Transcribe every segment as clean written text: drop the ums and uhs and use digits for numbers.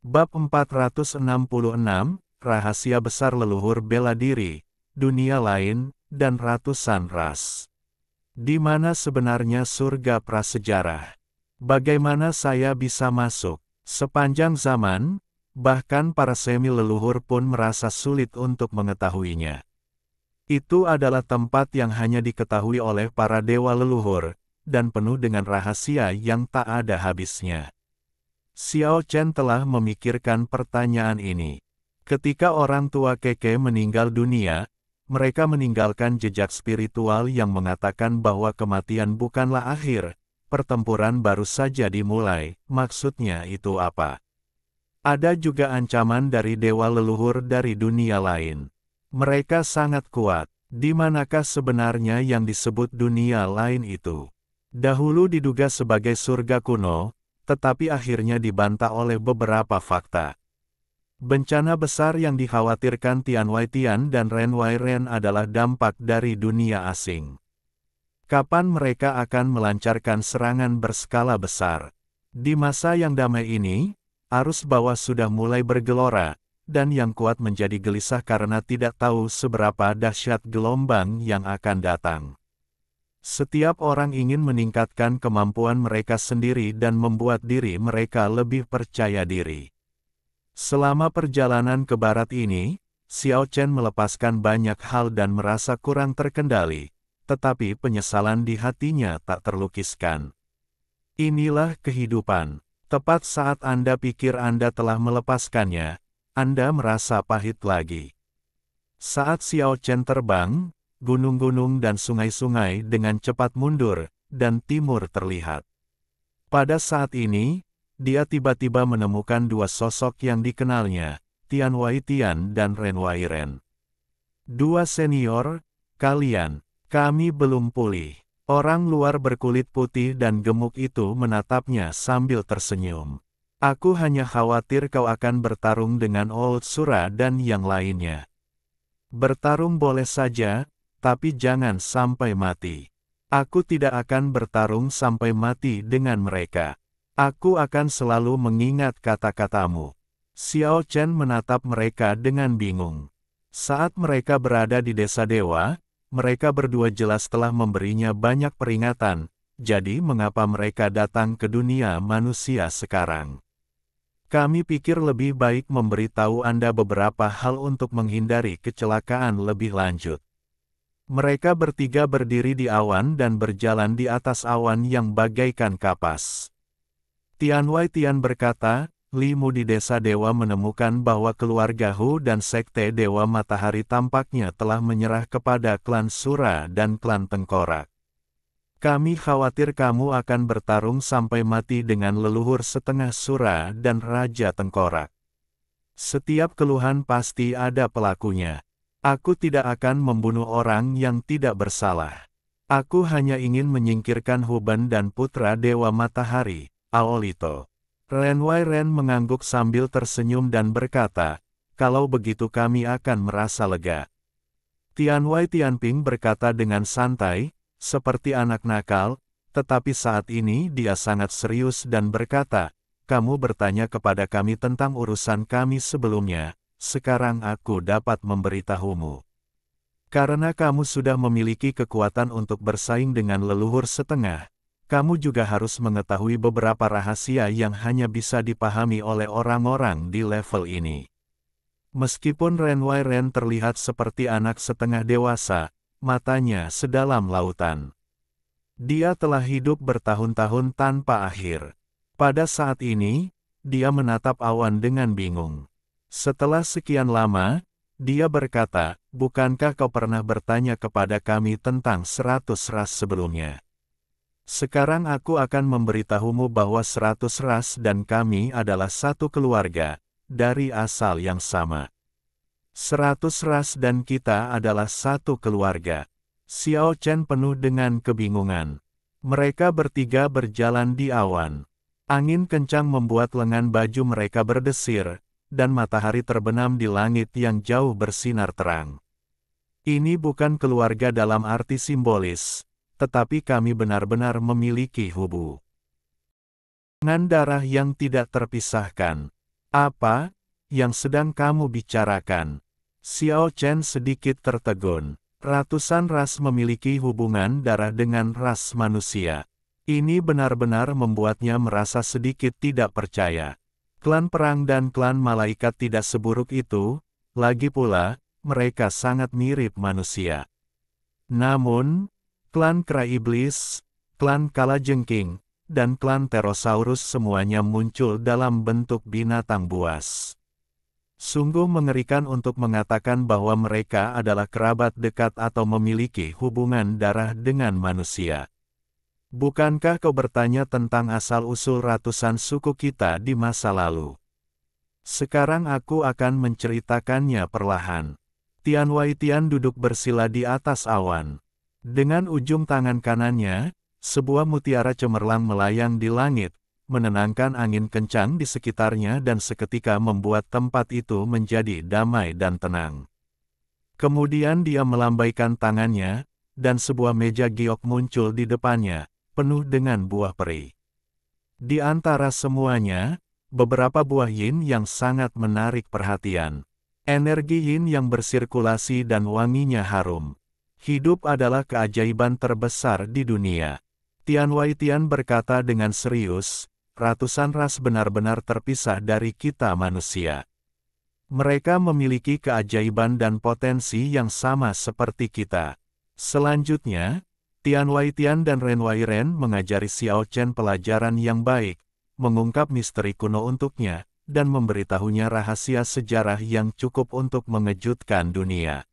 Bab 466, Rahasia Besar Leluhur Bela Diri, Dunia Lain, dan Ratusan Ras. Di mana sebenarnya surga prasejarah? Bagaimana saya bisa masuk? Sepanjang zaman, bahkan para semi-leluhur pun merasa sulit untuk mengetahuinya. Itu adalah tempat yang hanya diketahui oleh para dewa leluhur, dan penuh dengan rahasia yang tak ada habisnya. Xiao Chen telah memikirkan pertanyaan ini. Ketika orang tua Keke meninggal dunia, mereka meninggalkan jejak spiritual yang mengatakan bahwa kematian bukanlah akhir, pertempuran baru saja dimulai. Maksudnya itu apa? Ada juga ancaman dari dewa leluhur dari dunia lain. Mereka sangat kuat. Di manakah sebenarnya yang disebut dunia lain itu? Dahulu diduga sebagai surga kuno, tetapi akhirnya dibantah oleh beberapa fakta. Bencana besar yang dikhawatirkan Tian Wai Tian dan Ren Wai Ren adalah dampak dari dunia asing. Kapan mereka akan melancarkan serangan berskala besar? Di masa yang damai ini, arus bawah sudah mulai bergelora, dan yang kuat menjadi gelisah karena tidak tahu seberapa dahsyat gelombang yang akan datang. Setiap orang ingin meningkatkan kemampuan mereka sendiri dan membuat diri mereka lebih percaya diri. Selama perjalanan ke barat ini, Xiao Chen melepaskan banyak hal dan merasa kurang terkendali, tetapi penyesalan di hatinya tak terlukiskan. Inilah kehidupan. Tepat saat Anda pikir Anda telah melepaskannya, Anda merasa pahit lagi. Saat Xiao Chen terbang, gunung-gunung dan sungai-sungai dengan cepat mundur, dan timur terlihat. Pada saat ini, dia tiba-tiba menemukan dua sosok yang dikenalnya, Tian Wai Tian dan Ren Wai Ren. Dua senior, kami belum pulih. Orang luar berkulit putih dan gemuk itu menatapnya sambil tersenyum. Aku hanya khawatir kau akan bertarung dengan Old Sura dan yang lainnya. Bertarung boleh saja, tapi jangan sampai mati. Aku tidak akan bertarung sampai mati dengan mereka. Aku akan selalu mengingat kata-katamu. Xiao Chen menatap mereka dengan bingung. Saat mereka berada di desa dewa, mereka berdua jelas telah memberinya banyak peringatan, jadi mengapa mereka datang ke dunia manusia sekarang? Kami pikir lebih baik memberitahu Anda beberapa hal untuk menghindari kecelakaan lebih lanjut. Mereka bertiga berdiri di awan dan berjalan di atas awan yang bagaikan kapas. Tian Wai Tian berkata, Limu di desa dewa menemukan bahwa keluarga Hu dan sekte Dewa Matahari tampaknya telah menyerah kepada klan Sura dan klan Tengkorak. Kami khawatir kamu akan bertarung sampai mati dengan leluhur setengah Sura dan Raja Tengkorak. Setiap keluhan pasti ada pelakunya. Aku tidak akan membunuh orang yang tidak bersalah. Aku hanya ingin menyingkirkan Huban dan putra Dewa Matahari, Aolito. Ren Wai Ren mengangguk sambil tersenyum dan berkata, kalau begitu kami akan merasa lega. Tian Wai Tianping berkata dengan santai, seperti anak nakal, tetapi saat ini dia sangat serius dan berkata, kamu bertanya kepada kami tentang urusan kami sebelumnya. Sekarang aku dapat memberitahumu. Karena kamu sudah memiliki kekuatan untuk bersaing dengan leluhur setengah, kamu juga harus mengetahui beberapa rahasia yang hanya bisa dipahami oleh orang-orang di level ini. Meskipun Ren Wai Ren terlihat seperti anak setengah dewasa, matanya sedalam lautan. Dia telah hidup bertahun-tahun tanpa akhir. Pada saat ini, dia menatap awan dengan bingung. Setelah sekian lama, dia berkata, bukankah kau pernah bertanya kepada kami tentang 100 ras sebelumnya? Sekarang aku akan memberitahumu bahwa 100 ras dan kami adalah satu keluarga, dari asal yang sama. 100 ras dan kita adalah satu keluarga. Xiao Chen penuh dengan kebingungan. Mereka bertiga berjalan di awan. Angin kencang membuat lengan baju mereka berdesir, dan matahari terbenam di langit yang jauh bersinar terang. Ini bukan keluarga dalam arti simbolis, tetapi kami benar-benar memiliki hubungan darah yang tidak terpisahkan. Apa yang sedang kamu bicarakan? Xiao Chen sedikit tertegun. Ratusan ras memiliki hubungan darah dengan ras manusia. Ini benar-benar membuatnya merasa sedikit tidak percaya. Klan perang dan klan malaikat tidak seburuk itu, lagi pula, mereka sangat mirip manusia. Namun, klan kera iblis, klan kalajengking, dan klan Pterosaurus semuanya muncul dalam bentuk binatang buas. Sungguh mengerikan untuk mengatakan bahwa mereka adalah kerabat dekat atau memiliki hubungan darah dengan manusia. Bukankah kau bertanya tentang asal-usul ratusan suku kita di masa lalu? Sekarang aku akan menceritakannya perlahan. Tian Waitian duduk bersila di atas awan. Dengan ujung tangan kanannya, sebuah mutiara cemerlang melayang di langit, menenangkan angin kencang di sekitarnya dan seketika membuat tempat itu menjadi damai dan tenang. Kemudian dia melambaikan tangannya, dan sebuah meja giok muncul di depannya, penuh dengan buah peri. Di antara semuanya, beberapa buah yin yang sangat menarik perhatian. Energi yin yang bersirkulasi dan wanginya harum. Hidup adalah keajaiban terbesar di dunia. Tian Waitian berkata dengan serius, ratusan ras benar-benar terpisah dari kita manusia. Mereka memiliki keajaiban dan potensi yang sama seperti kita. Selanjutnya, Tian Waitian dan Ren Wairen mengajari Xiao Chen pelajaran yang baik, mengungkap misteri kuno untuknya, dan memberitahunya rahasia sejarah yang cukup untuk mengejutkan dunia.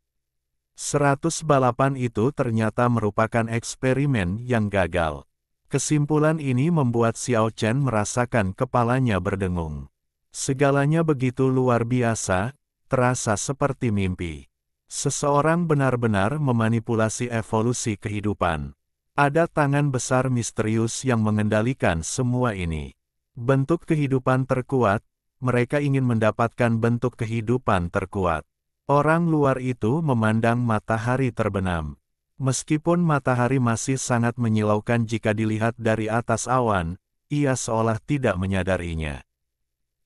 100 balapan itu ternyata merupakan eksperimen yang gagal. Kesimpulan ini membuat Xiao Chen merasakan kepalanya berdengung. Segalanya begitu luar biasa, terasa seperti mimpi. Seseorang benar-benar memanipulasi evolusi kehidupan. Ada tangan besar misterius yang mengendalikan semua ini. Bentuk kehidupan terkuat, mereka ingin mendapatkan bentuk kehidupan terkuat. Orang luar itu memandang matahari terbenam. Meskipun matahari masih sangat menyilaukan jika dilihat dari atas awan, ia seolah tidak menyadarinya.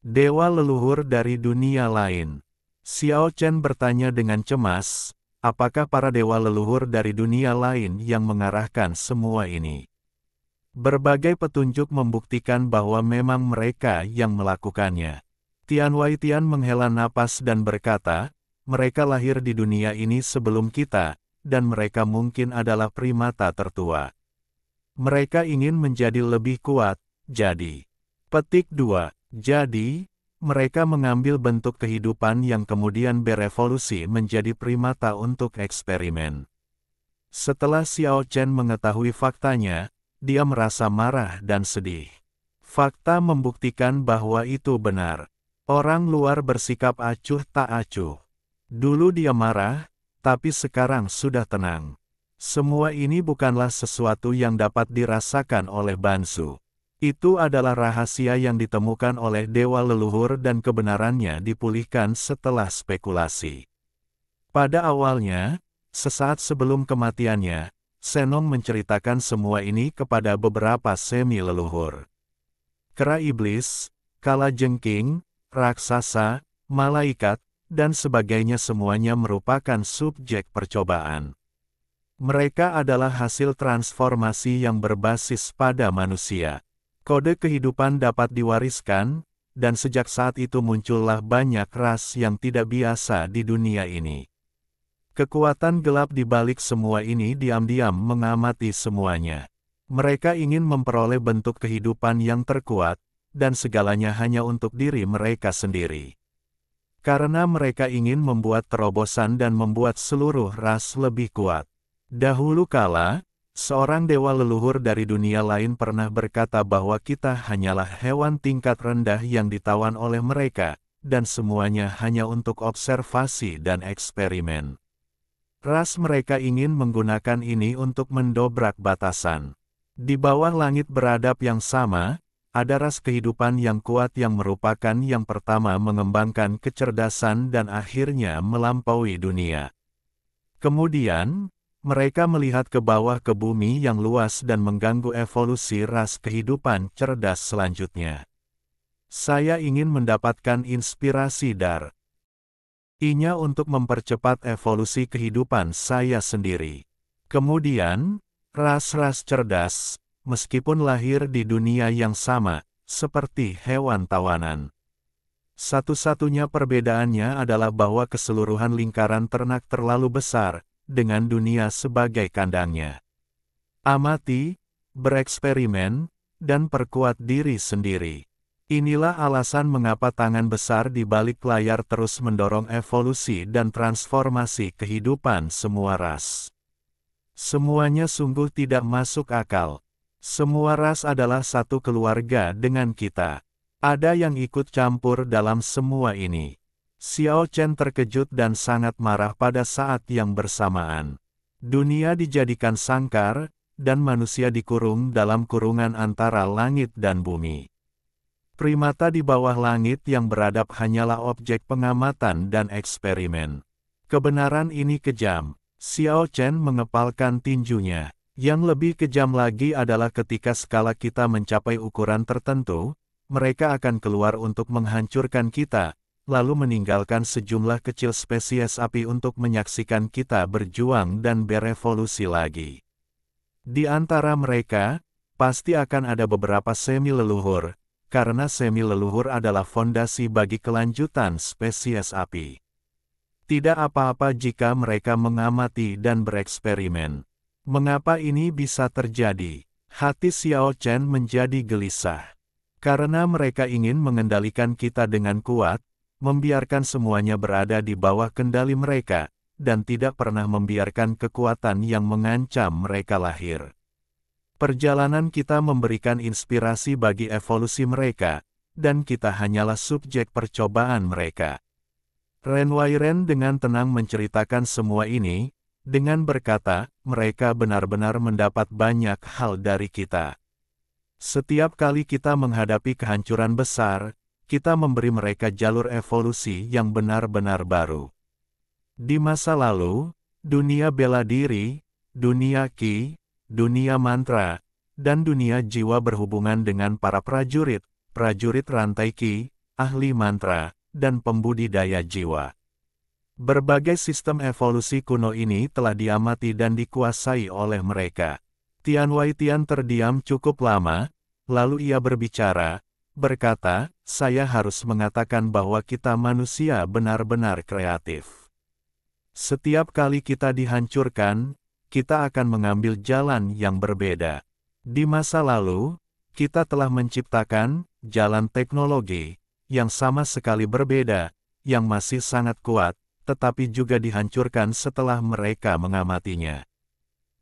Dewa leluhur dari dunia lain. Xiao Chen bertanya dengan cemas, apakah para dewa leluhur dari dunia lain yang mengarahkan semua ini? Berbagai petunjuk membuktikan bahwa memang mereka yang melakukannya. Tian Waitian menghela napas dan berkata, mereka lahir di dunia ini sebelum kita, dan mereka mungkin adalah primata tertua. Mereka ingin menjadi lebih kuat, jadi. Petik 2. Jadi, mereka mengambil bentuk kehidupan yang kemudian berevolusi menjadi primata untuk eksperimen. Setelah Xiao Chen mengetahui faktanya, dia merasa marah dan sedih. Fakta membuktikan bahwa itu benar. Orang luar bersikap acuh tak acuh. Dulu dia marah, tapi sekarang sudah tenang. Semua ini bukanlah sesuatu yang dapat dirasakan oleh Bansu. Itu adalah rahasia yang ditemukan oleh dewa leluhur dan kebenarannya dipulihkan setelah spekulasi. Pada awalnya, sesaat sebelum kematiannya, Senong menceritakan semua ini kepada beberapa semi-leluhur. Kera iblis, kalajengking, raksasa, malaikat, dan sebagainya semuanya merupakan subjek percobaan. Mereka adalah hasil transformasi yang berbasis pada manusia. Kode kehidupan dapat diwariskan, dan sejak saat itu muncullah banyak ras yang tidak biasa di dunia ini. Kekuatan gelap di balik semua ini diam-diam mengamati semuanya. Mereka ingin memperoleh bentuk kehidupan yang terkuat, dan segalanya hanya untuk diri mereka sendiri. Karena mereka ingin membuat terobosan dan membuat seluruh ras lebih kuat. Dahulu kala, seorang dewa leluhur dari dunia lain pernah berkata bahwa kita hanyalah hewan tingkat rendah yang ditawan oleh mereka, dan semuanya hanya untuk observasi dan eksperimen. Ras mereka ingin menggunakan ini untuk mendobrak batasan. Di bawah langit beradab yang sama, ada ras kehidupan yang kuat yang merupakan yang pertama mengembangkan kecerdasan dan akhirnya melampaui dunia. Kemudian, mereka melihat ke bawah ke bumi yang luas dan mengganggu evolusi ras kehidupan cerdas selanjutnya. Saya ingin mendapatkan inspirasi darinya untuk mempercepat evolusi kehidupan saya sendiri. Kemudian, ras-ras cerdas, meskipun lahir di dunia yang sama, seperti hewan tawanan. Satu-satunya perbedaannya adalah bahwa keseluruhan lingkaran ternak terlalu besar, dengan dunia sebagai kandangnya. Amati, bereksperimen, dan perkuat diri sendiri. Inilah alasan mengapa tangan besar di balik layar terus mendorong evolusi dan transformasi kehidupan semua ras. Semuanya sungguh tidak masuk akal. Semua ras adalah satu keluarga dengan kita. Ada yang ikut campur dalam semua ini. Xiao Chen terkejut dan sangat marah pada saat yang bersamaan. Dunia dijadikan sangkar, dan manusia dikurung dalam kurungan antara langit dan bumi. Primata di bawah langit yang beradab hanyalah objek pengamatan dan eksperimen. Kebenaran ini kejam. Xiao Chen mengepalkan tinjunya. Yang lebih kejam lagi adalah ketika skala kita mencapai ukuran tertentu, mereka akan keluar untuk menghancurkan kita, lalu meninggalkan sejumlah kecil spesies api untuk menyaksikan kita berjuang dan berevolusi lagi. Di antara mereka, pasti akan ada beberapa semi-leluhur, karena semi-leluhur adalah fondasi bagi kelanjutan spesies api. Tidak apa-apa jika mereka mengamati dan bereksperimen. Mengapa ini bisa terjadi? Hati Xiao Chen menjadi gelisah. Karena mereka ingin mengendalikan kita dengan kuat, membiarkan semuanya berada di bawah kendali mereka, dan tidak pernah membiarkan kekuatan yang mengancam mereka lahir. Perjalanan kita memberikan inspirasi bagi evolusi mereka, dan kita hanyalah subjek percobaan mereka. Ren Wairen dengan tenang menceritakan semua ini, dengan berkata, mereka benar-benar mendapat banyak hal dari kita. Setiap kali kita menghadapi kehancuran besar, kita memberi mereka jalur evolusi yang benar-benar baru. Di masa lalu, dunia bela diri, dunia Qi, dunia mantra, dan dunia jiwa berhubungan dengan para prajurit, prajurit rantai Qi, ahli mantra, dan pembudidaya jiwa. Berbagai sistem evolusi kuno ini telah diamati dan dikuasai oleh mereka. Tian Weitian terdiam cukup lama, lalu ia berbicara, berkata, saya harus mengatakan bahwa kita manusia benar-benar kreatif. Setiap kali kita dihancurkan, kita akan mengambil jalan yang berbeda. Di masa lalu, kita telah menciptakan jalan teknologi yang sama sekali berbeda, yang masih sangat kuat, tetapi juga dihancurkan setelah mereka mengamatinya.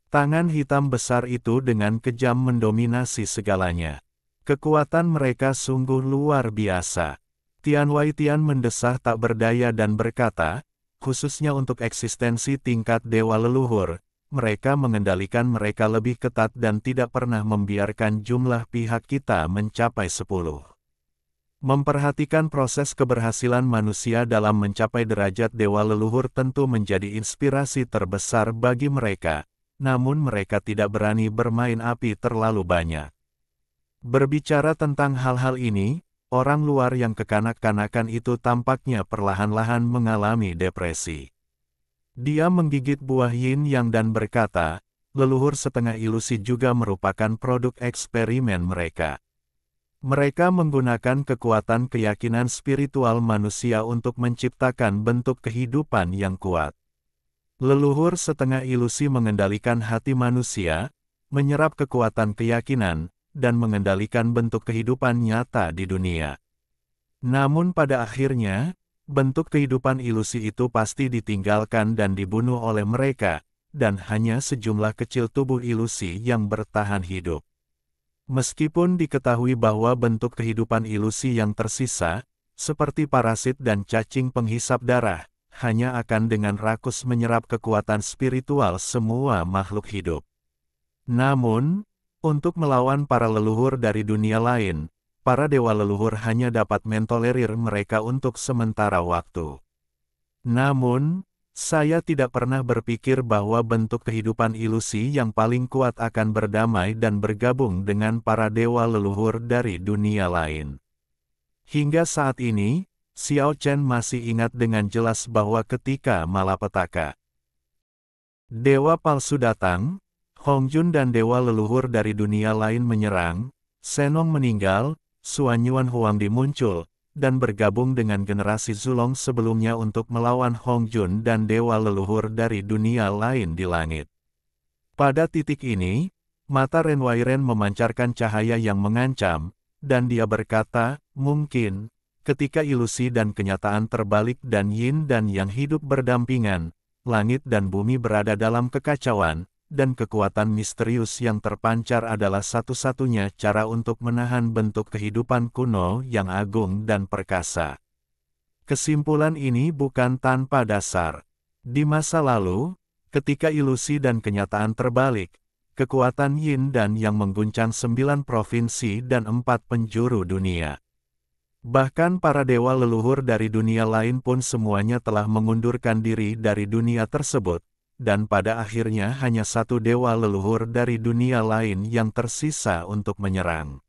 Tangan hitam besar itu dengan kejam mendominasi segalanya. Kekuatan mereka sungguh luar biasa. Tian Weitian mendesah tak berdaya dan berkata, khususnya untuk eksistensi tingkat dewa leluhur, mereka mengendalikan mereka lebih ketat dan tidak pernah membiarkan jumlah pihak kita mencapai 10. Memperhatikan proses keberhasilan manusia dalam mencapai derajat dewa leluhur tentu menjadi inspirasi terbesar bagi mereka, namun mereka tidak berani bermain api terlalu banyak. Berbicara tentang hal-hal ini, orang luar yang kekanak-kanakan itu tampaknya perlahan-lahan mengalami depresi. Dia menggigit buah yin yang dan berkata, leluhur setengah ilusi juga merupakan produk eksperimen mereka. Mereka menggunakan kekuatan keyakinan spiritual manusia untuk menciptakan bentuk kehidupan yang kuat. Leluhur setengah ilusi mengendalikan hati manusia, menyerap kekuatan keyakinan, dan mengendalikan bentuk kehidupan nyata di dunia. Namun pada akhirnya, bentuk kehidupan ilusi itu pasti ditinggalkan dan dibunuh oleh mereka, dan hanya sejumlah kecil tubuh ilusi yang bertahan hidup. Meskipun diketahui bahwa bentuk kehidupan ilusi yang tersisa, seperti parasit dan cacing penghisap darah, hanya akan dengan rakus menyerap kekuatan spiritual semua makhluk hidup. Namun, untuk melawan para leluhur dari dunia lain, para dewa leluhur hanya dapat mentolerir mereka untuk sementara waktu. Namun, saya tidak pernah berpikir bahwa bentuk kehidupan ilusi yang paling kuat akan berdamai dan bergabung dengan para dewa leluhur dari dunia lain. Hingga saat ini, Xiao Chen masih ingat dengan jelas bahwa ketika malapetaka dewa palsu datang, Hongjun dan dewa leluhur dari dunia lain menyerang, Senong meninggal, Suanyuan Huangdi muncul, dan bergabung dengan generasi Zulong sebelumnya untuk melawan Hongjun dan dewa leluhur dari dunia lain di langit. Pada titik ini, mata Ren Wairen memancarkan cahaya yang mengancam, dan dia berkata, mungkin, ketika ilusi dan kenyataan terbalik dan yin dan yang hidup berdampingan, langit dan bumi berada dalam kekacauan, dan kekuatan misterius yang terpancar adalah satu-satunya cara untuk menahan bentuk kehidupan kuno yang agung dan perkasa. Kesimpulan ini bukan tanpa dasar. Di masa lalu, ketika ilusi dan kenyataan terbalik, kekuatan yin dan yang mengguncang 9 provinsi dan 4 penjuru dunia. Bahkan para dewa leluhur dari dunia lain pun semuanya telah mengundurkan diri dari dunia tersebut, dan pada akhirnya hanya satu dewa leluhur dari dunia lain yang tersisa untuk menyerang.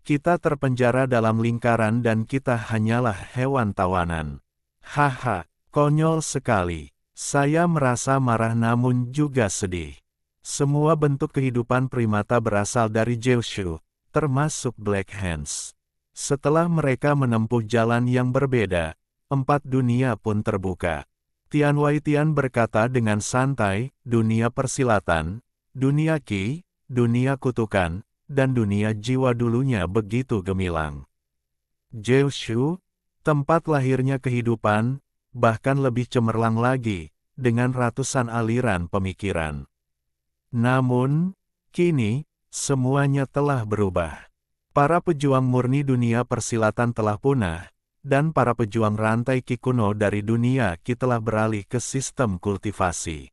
Kita terpenjara dalam lingkaran dan kita hanyalah hewan tawanan. Haha, konyol sekali. Saya merasa marah namun juga sedih. Semua bentuk kehidupan primata berasal dari Jiushu, termasuk Black Hands. Setelah mereka menempuh jalan yang berbeda, 4 dunia pun terbuka. Tian Waitian berkata dengan santai, dunia persilatan, dunia Qi, dunia kutukan, dan dunia jiwa dulunya begitu gemilang. Jiushu, tempat lahirnya kehidupan, bahkan lebih cemerlang lagi, dengan ratusan aliran pemikiran. Namun, kini, semuanya telah berubah. Para pejuang murni dunia persilatan telah punah, dan para pejuang rantai Qi kuno dari dunia Qi telah beralih ke sistem kultivasi.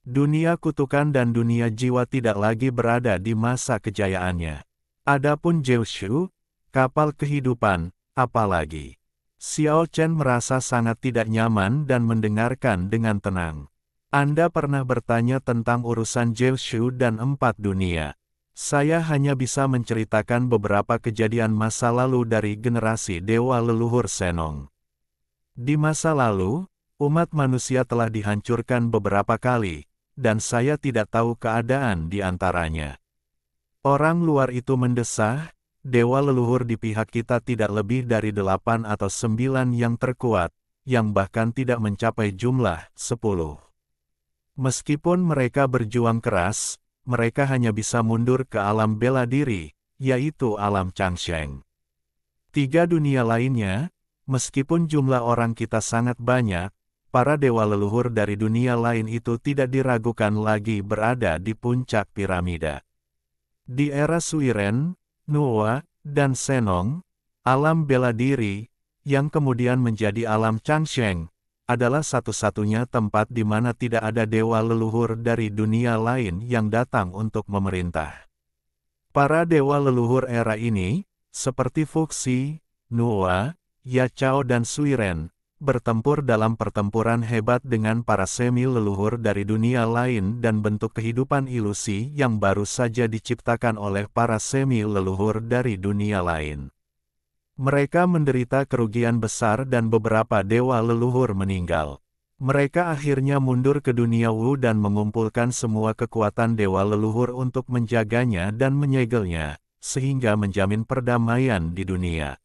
Dunia kutukan dan dunia jiwa tidak lagi berada di masa kejayaannya. Adapun Jiushu, kapal kehidupan, apalagi. Xiao Chen merasa sangat tidak nyaman dan mendengarkan dengan tenang. Anda pernah bertanya tentang urusan Jiushu dan 4 dunia. Saya hanya bisa menceritakan beberapa kejadian masa lalu dari generasi dewa leluhur Senong. Di masa lalu, umat manusia telah dihancurkan beberapa kali, dan saya tidak tahu keadaan di antaranya. Orang luar itu mendesah, dewa leluhur di pihak kita tidak lebih dari 8 atau 9 yang terkuat, yang bahkan tidak mencapai jumlah 10. Meskipun mereka berjuang keras, mereka hanya bisa mundur ke alam bela diri, yaitu alam Changsheng. 3 dunia lainnya, meskipun jumlah orang kita sangat banyak, para dewa leluhur dari dunia lain itu tidak diragukan lagi berada di puncak piramida. Di era Suiren, Nuwa, dan Senong, alam bela diri, yang kemudian menjadi alam Changsheng, adalah satu-satunya tempat di mana tidak ada dewa leluhur dari dunia lain yang datang untuk memerintah. Para dewa leluhur era ini, seperti Fuxi, Nuwa, Yachao dan Suiren, bertempur dalam pertempuran hebat dengan para semi-leluhur dari dunia lain dan bentuk kehidupan ilusi yang baru saja diciptakan oleh para semi-leluhur dari dunia lain. Mereka menderita kerugian besar dan beberapa dewa leluhur meninggal. Mereka akhirnya mundur ke dunia Wu dan mengumpulkan semua kekuatan dewa leluhur untuk menjaganya dan menyegelnya, sehingga menjamin perdamaian di dunia.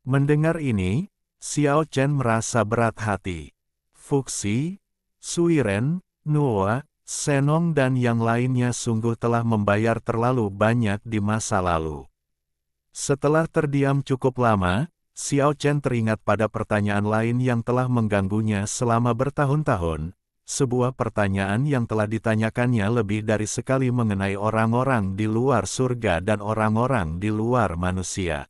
Mendengar ini, Xiao Chen merasa berat hati. Fuxi, Suiren, Nuwa, Senong dan yang lainnya sungguh telah membayar terlalu banyak di masa lalu. Setelah terdiam cukup lama, Xiao Chen teringat pada pertanyaan lain yang telah mengganggunya selama bertahun-tahun, sebuah pertanyaan yang telah ditanyakannya lebih dari sekali mengenai orang-orang di luar surga dan orang-orang di luar manusia.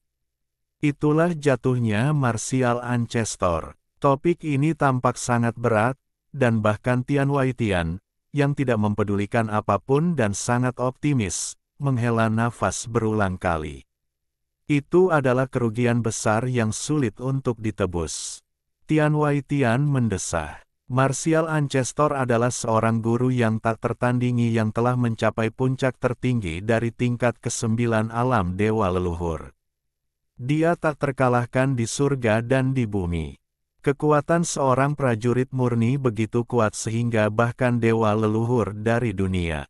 Itulah jatuhnya Martial Ancestor. Topik ini tampak sangat berat, dan bahkan Tian Waitian, yang tidak mempedulikan apapun dan sangat optimis, menghela nafas berulang kali. Itu adalah kerugian besar yang sulit untuk ditebus. Tian Waitian mendesah. Martial Ancestor adalah seorang guru yang tak tertandingi yang telah mencapai puncak tertinggi dari tingkat ke-9 alam dewa leluhur. Dia tak terkalahkan di surga dan di bumi. Kekuatan seorang prajurit murni begitu kuat sehingga bahkan dewa leluhur dari dunia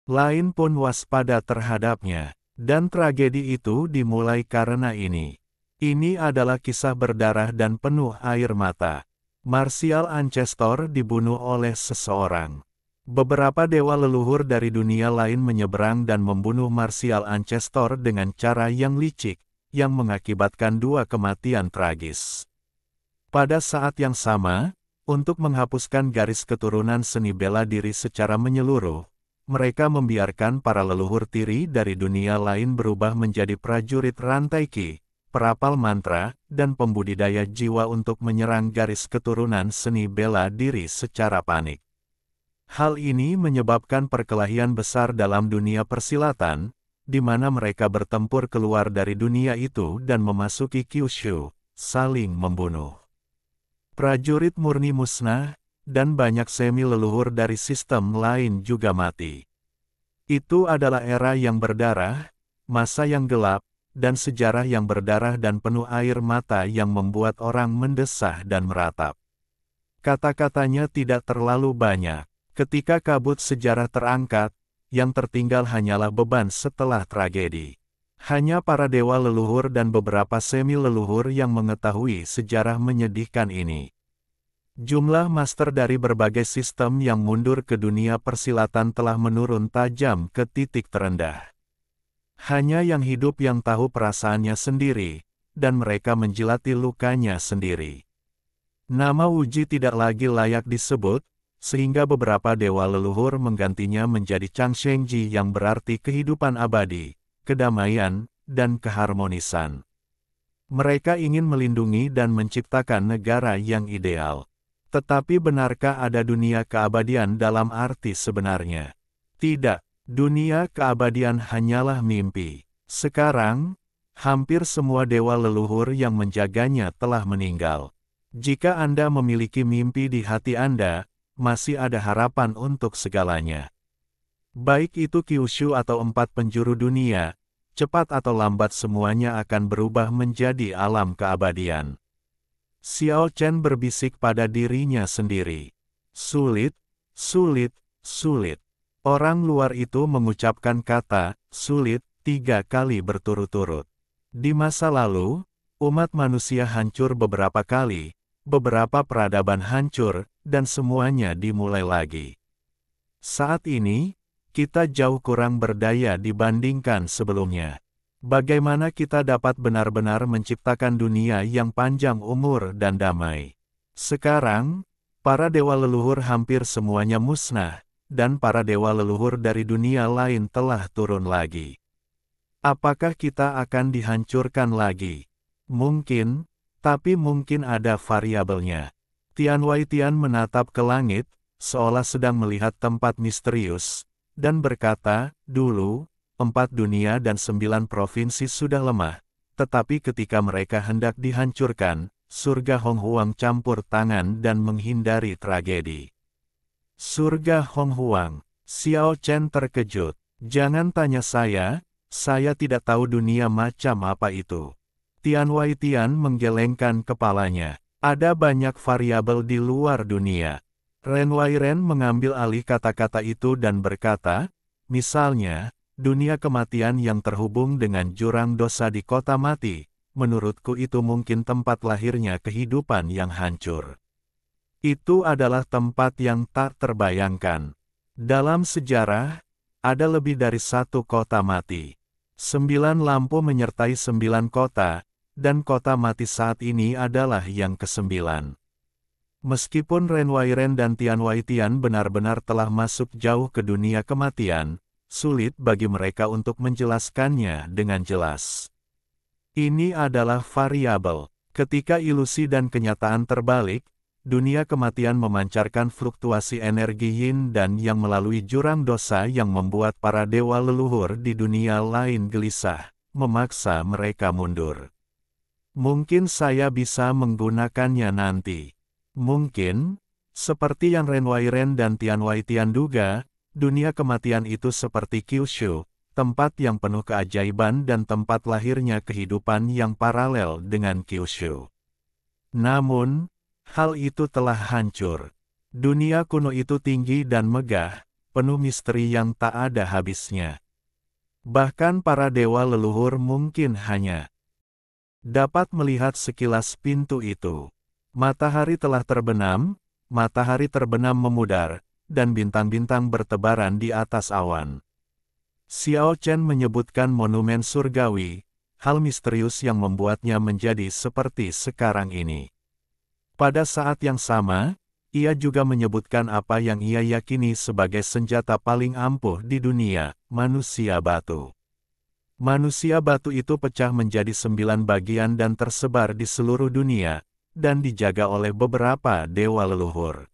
lain pun waspada terhadapnya. Dan tragedi itu dimulai karena ini. Ini adalah kisah berdarah dan penuh air mata. Martial Ancestor dibunuh oleh seseorang. Beberapa dewa leluhur dari dunia lain menyeberang dan membunuh Martial Ancestor dengan cara yang licik, yang mengakibatkan 2 kematian tragis. Pada saat yang sama, untuk menghapuskan garis keturunan seni bela diri secara menyeluruh, mereka membiarkan para leluhur tiri dari dunia lain berubah menjadi prajurit rantai ki, perapal mantra, dan pembudidaya jiwa untuk menyerang garis keturunan seni bela diri secara panik. Hal ini menyebabkan perkelahian besar dalam dunia persilatan, di mana mereka bertempur keluar dari dunia itu dan memasuki Kyushu, saling membunuh. Prajurit murni musnah, dan banyak semi-leluhur dari sistem lain juga mati. Itu adalah era yang berdarah, masa yang gelap, dan sejarah yang berdarah dan penuh air mata yang membuat orang mendesah dan meratap. Kata-katanya tidak terlalu banyak. Ketika kabut sejarah terangkat, yang tertinggal hanyalah beban setelah tragedi. Hanya para dewa leluhur dan beberapa semi-leluhur yang mengetahui sejarah menyedihkan ini. Jumlah master dari berbagai sistem yang mundur ke dunia persilatan telah menurun tajam ke titik terendah. Hanya yang hidup yang tahu perasaannya sendiri, dan mereka menjilati lukanya sendiri. Nama Wuji tidak lagi layak disebut, sehingga beberapa dewa leluhur menggantinya menjadi Changshengji yang berarti kehidupan abadi, kedamaian, dan keharmonisan. Mereka ingin melindungi dan menciptakan negara yang ideal. Tetapi benarkah ada dunia keabadian dalam arti sebenarnya? Tidak, dunia keabadian hanyalah mimpi. Sekarang, hampir semua dewa leluhur yang menjaganya telah meninggal. Jika Anda memiliki mimpi di hati Anda, masih ada harapan untuk segalanya. Baik itu Kyushu atau 4 penjuru dunia, cepat atau lambat semuanya akan berubah menjadi alam keabadian. Xiao Chen berbisik pada dirinya sendiri. Sulit, sulit, sulit. Orang luar itu mengucapkan kata, sulit, 3 kali berturut-turut. Di masa lalu, umat manusia hancur beberapa kali, beberapa peradaban hancur, dan semuanya dimulai lagi. Saat ini, kita jauh kurang berdaya dibandingkan sebelumnya. Bagaimana kita dapat benar-benar menciptakan dunia yang panjang umur dan damai? Sekarang, para dewa leluhur hampir semuanya musnah, dan para dewa leluhur dari dunia lain telah turun lagi. Apakah kita akan dihancurkan lagi? Mungkin, tapi mungkin ada variabelnya. Tian Weitian menatap ke langit, seolah sedang melihat tempat misterius, dan berkata, dulu, 4 dunia dan 9 provinsi sudah lemah, tetapi ketika mereka hendak dihancurkan, surga Honghuang campur tangan dan menghindari tragedi. Surga Honghuang, Xiao Chen terkejut. Jangan tanya saya tidak tahu dunia macam apa itu. Tian Weitian menggelengkan kepalanya. Ada banyak variabel di luar dunia. Ren Weiren mengambil alih kata-kata itu dan berkata, misalnya, dunia kematian yang terhubung dengan jurang dosa di kota mati, menurutku itu mungkin tempat lahirnya kehidupan yang hancur. Itu adalah tempat yang tak terbayangkan. Dalam sejarah, ada lebih dari 1 kota mati. 9 lampu menyertai 9 kota, dan kota mati saat ini adalah yang ke-9. Meskipun Ren Weiren dan Tian Weitian benar-benar telah masuk jauh ke dunia kematian, sulit bagi mereka untuk menjelaskannya dengan jelas. Ini adalah variabel. Ketika ilusi dan kenyataan terbalik, dunia kematian memancarkan fluktuasi energi yin dan yang melalui jurang dosa yang membuat para dewa leluhur di dunia lain gelisah, memaksa mereka mundur. Mungkin saya bisa menggunakannya nanti. Mungkin, seperti yang Ren Weiren dan Tian Weitian duga, dunia kematian itu seperti Kyushu, tempat yang penuh keajaiban dan tempat lahirnya kehidupan yang paralel dengan Kyushu. Namun, hal itu telah hancur. Dunia kuno itu tinggi dan megah, penuh misteri yang tak ada habisnya. Bahkan para dewa leluhur mungkin hanya dapat melihat sekilas pintu itu. Matahari telah terbenam, matahari terbenam memudar, dan bintang-bintang bertebaran di atas awan. Xiao Chen menyebutkan monumen surgawi, hal misterius yang membuatnya menjadi seperti sekarang ini. Pada saat yang sama, ia juga menyebutkan apa yang ia yakini sebagai senjata paling ampuh di dunia, manusia batu. Manusia batu itu pecah menjadi 9 bagian dan tersebar di seluruh dunia, dan dijaga oleh beberapa dewa leluhur.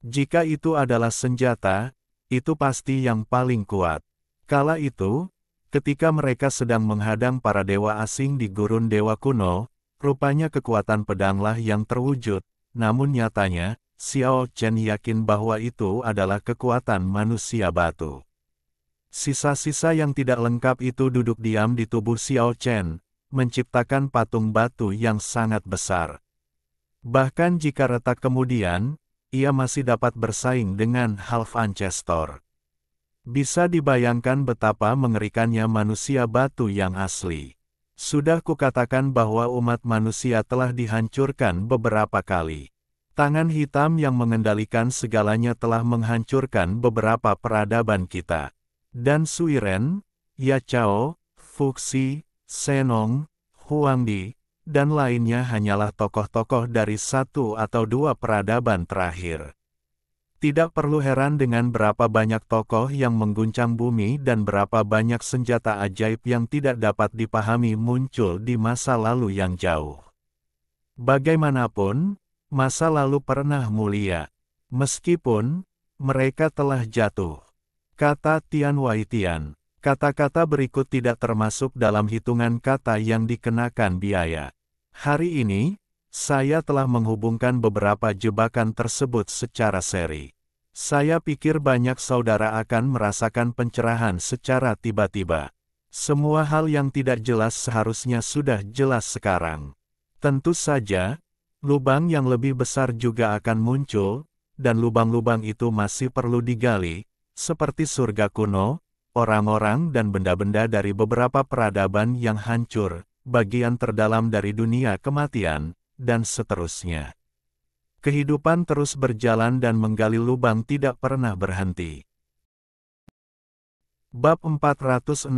Jika itu adalah senjata, itu pasti yang paling kuat. Kala itu, ketika mereka sedang menghadang para dewa asing di gurun dewa kuno, rupanya kekuatan pedanglah yang terwujud, namun nyatanya, Xiao Chen yakin bahwa itu adalah kekuatan manusia batu. Sisa-sisa yang tidak lengkap itu duduk diam di tubuh Xiao Chen, menciptakan patung batu yang sangat besar. Bahkan jika retak kemudian, ia masih dapat bersaing dengan Half Ancestor. Bisa dibayangkan betapa mengerikannya manusia batu yang asli. Sudah kukatakan bahwa umat manusia telah dihancurkan beberapa kali. Tangan hitam yang mengendalikan segalanya telah menghancurkan beberapa peradaban kita. Dan Suiren, Yachao, Fuxi, Senong, Huangdi, dan lainnya hanyalah tokoh-tokoh dari 1 atau 2 peradaban terakhir. Tidak perlu heran dengan berapa banyak tokoh yang mengguncang bumi dan berapa banyak senjata ajaib yang tidak dapat dipahami muncul di masa lalu yang jauh. Bagaimanapun, masa lalu pernah mulia. Meskipun mereka telah jatuh. Kata Tian Waitian. Kata-kata berikut tidak termasuk dalam hitungan kata yang dikenakan biaya. Hari ini, saya telah menghubungkan beberapa jebakan tersebut secara seri. Saya pikir banyak saudara akan merasakan pencerahan secara tiba-tiba. Semua hal yang tidak jelas seharusnya sudah jelas sekarang. Tentu saja, lubang yang lebih besar juga akan muncul, dan lubang-lubang itu masih perlu digali, seperti surga kuno, orang-orang dan benda-benda dari beberapa peradaban yang hancur, bagian terdalam dari dunia kematian, dan seterusnya. Kehidupan terus berjalan dan menggali lubang tidak pernah berhenti. Bab 467,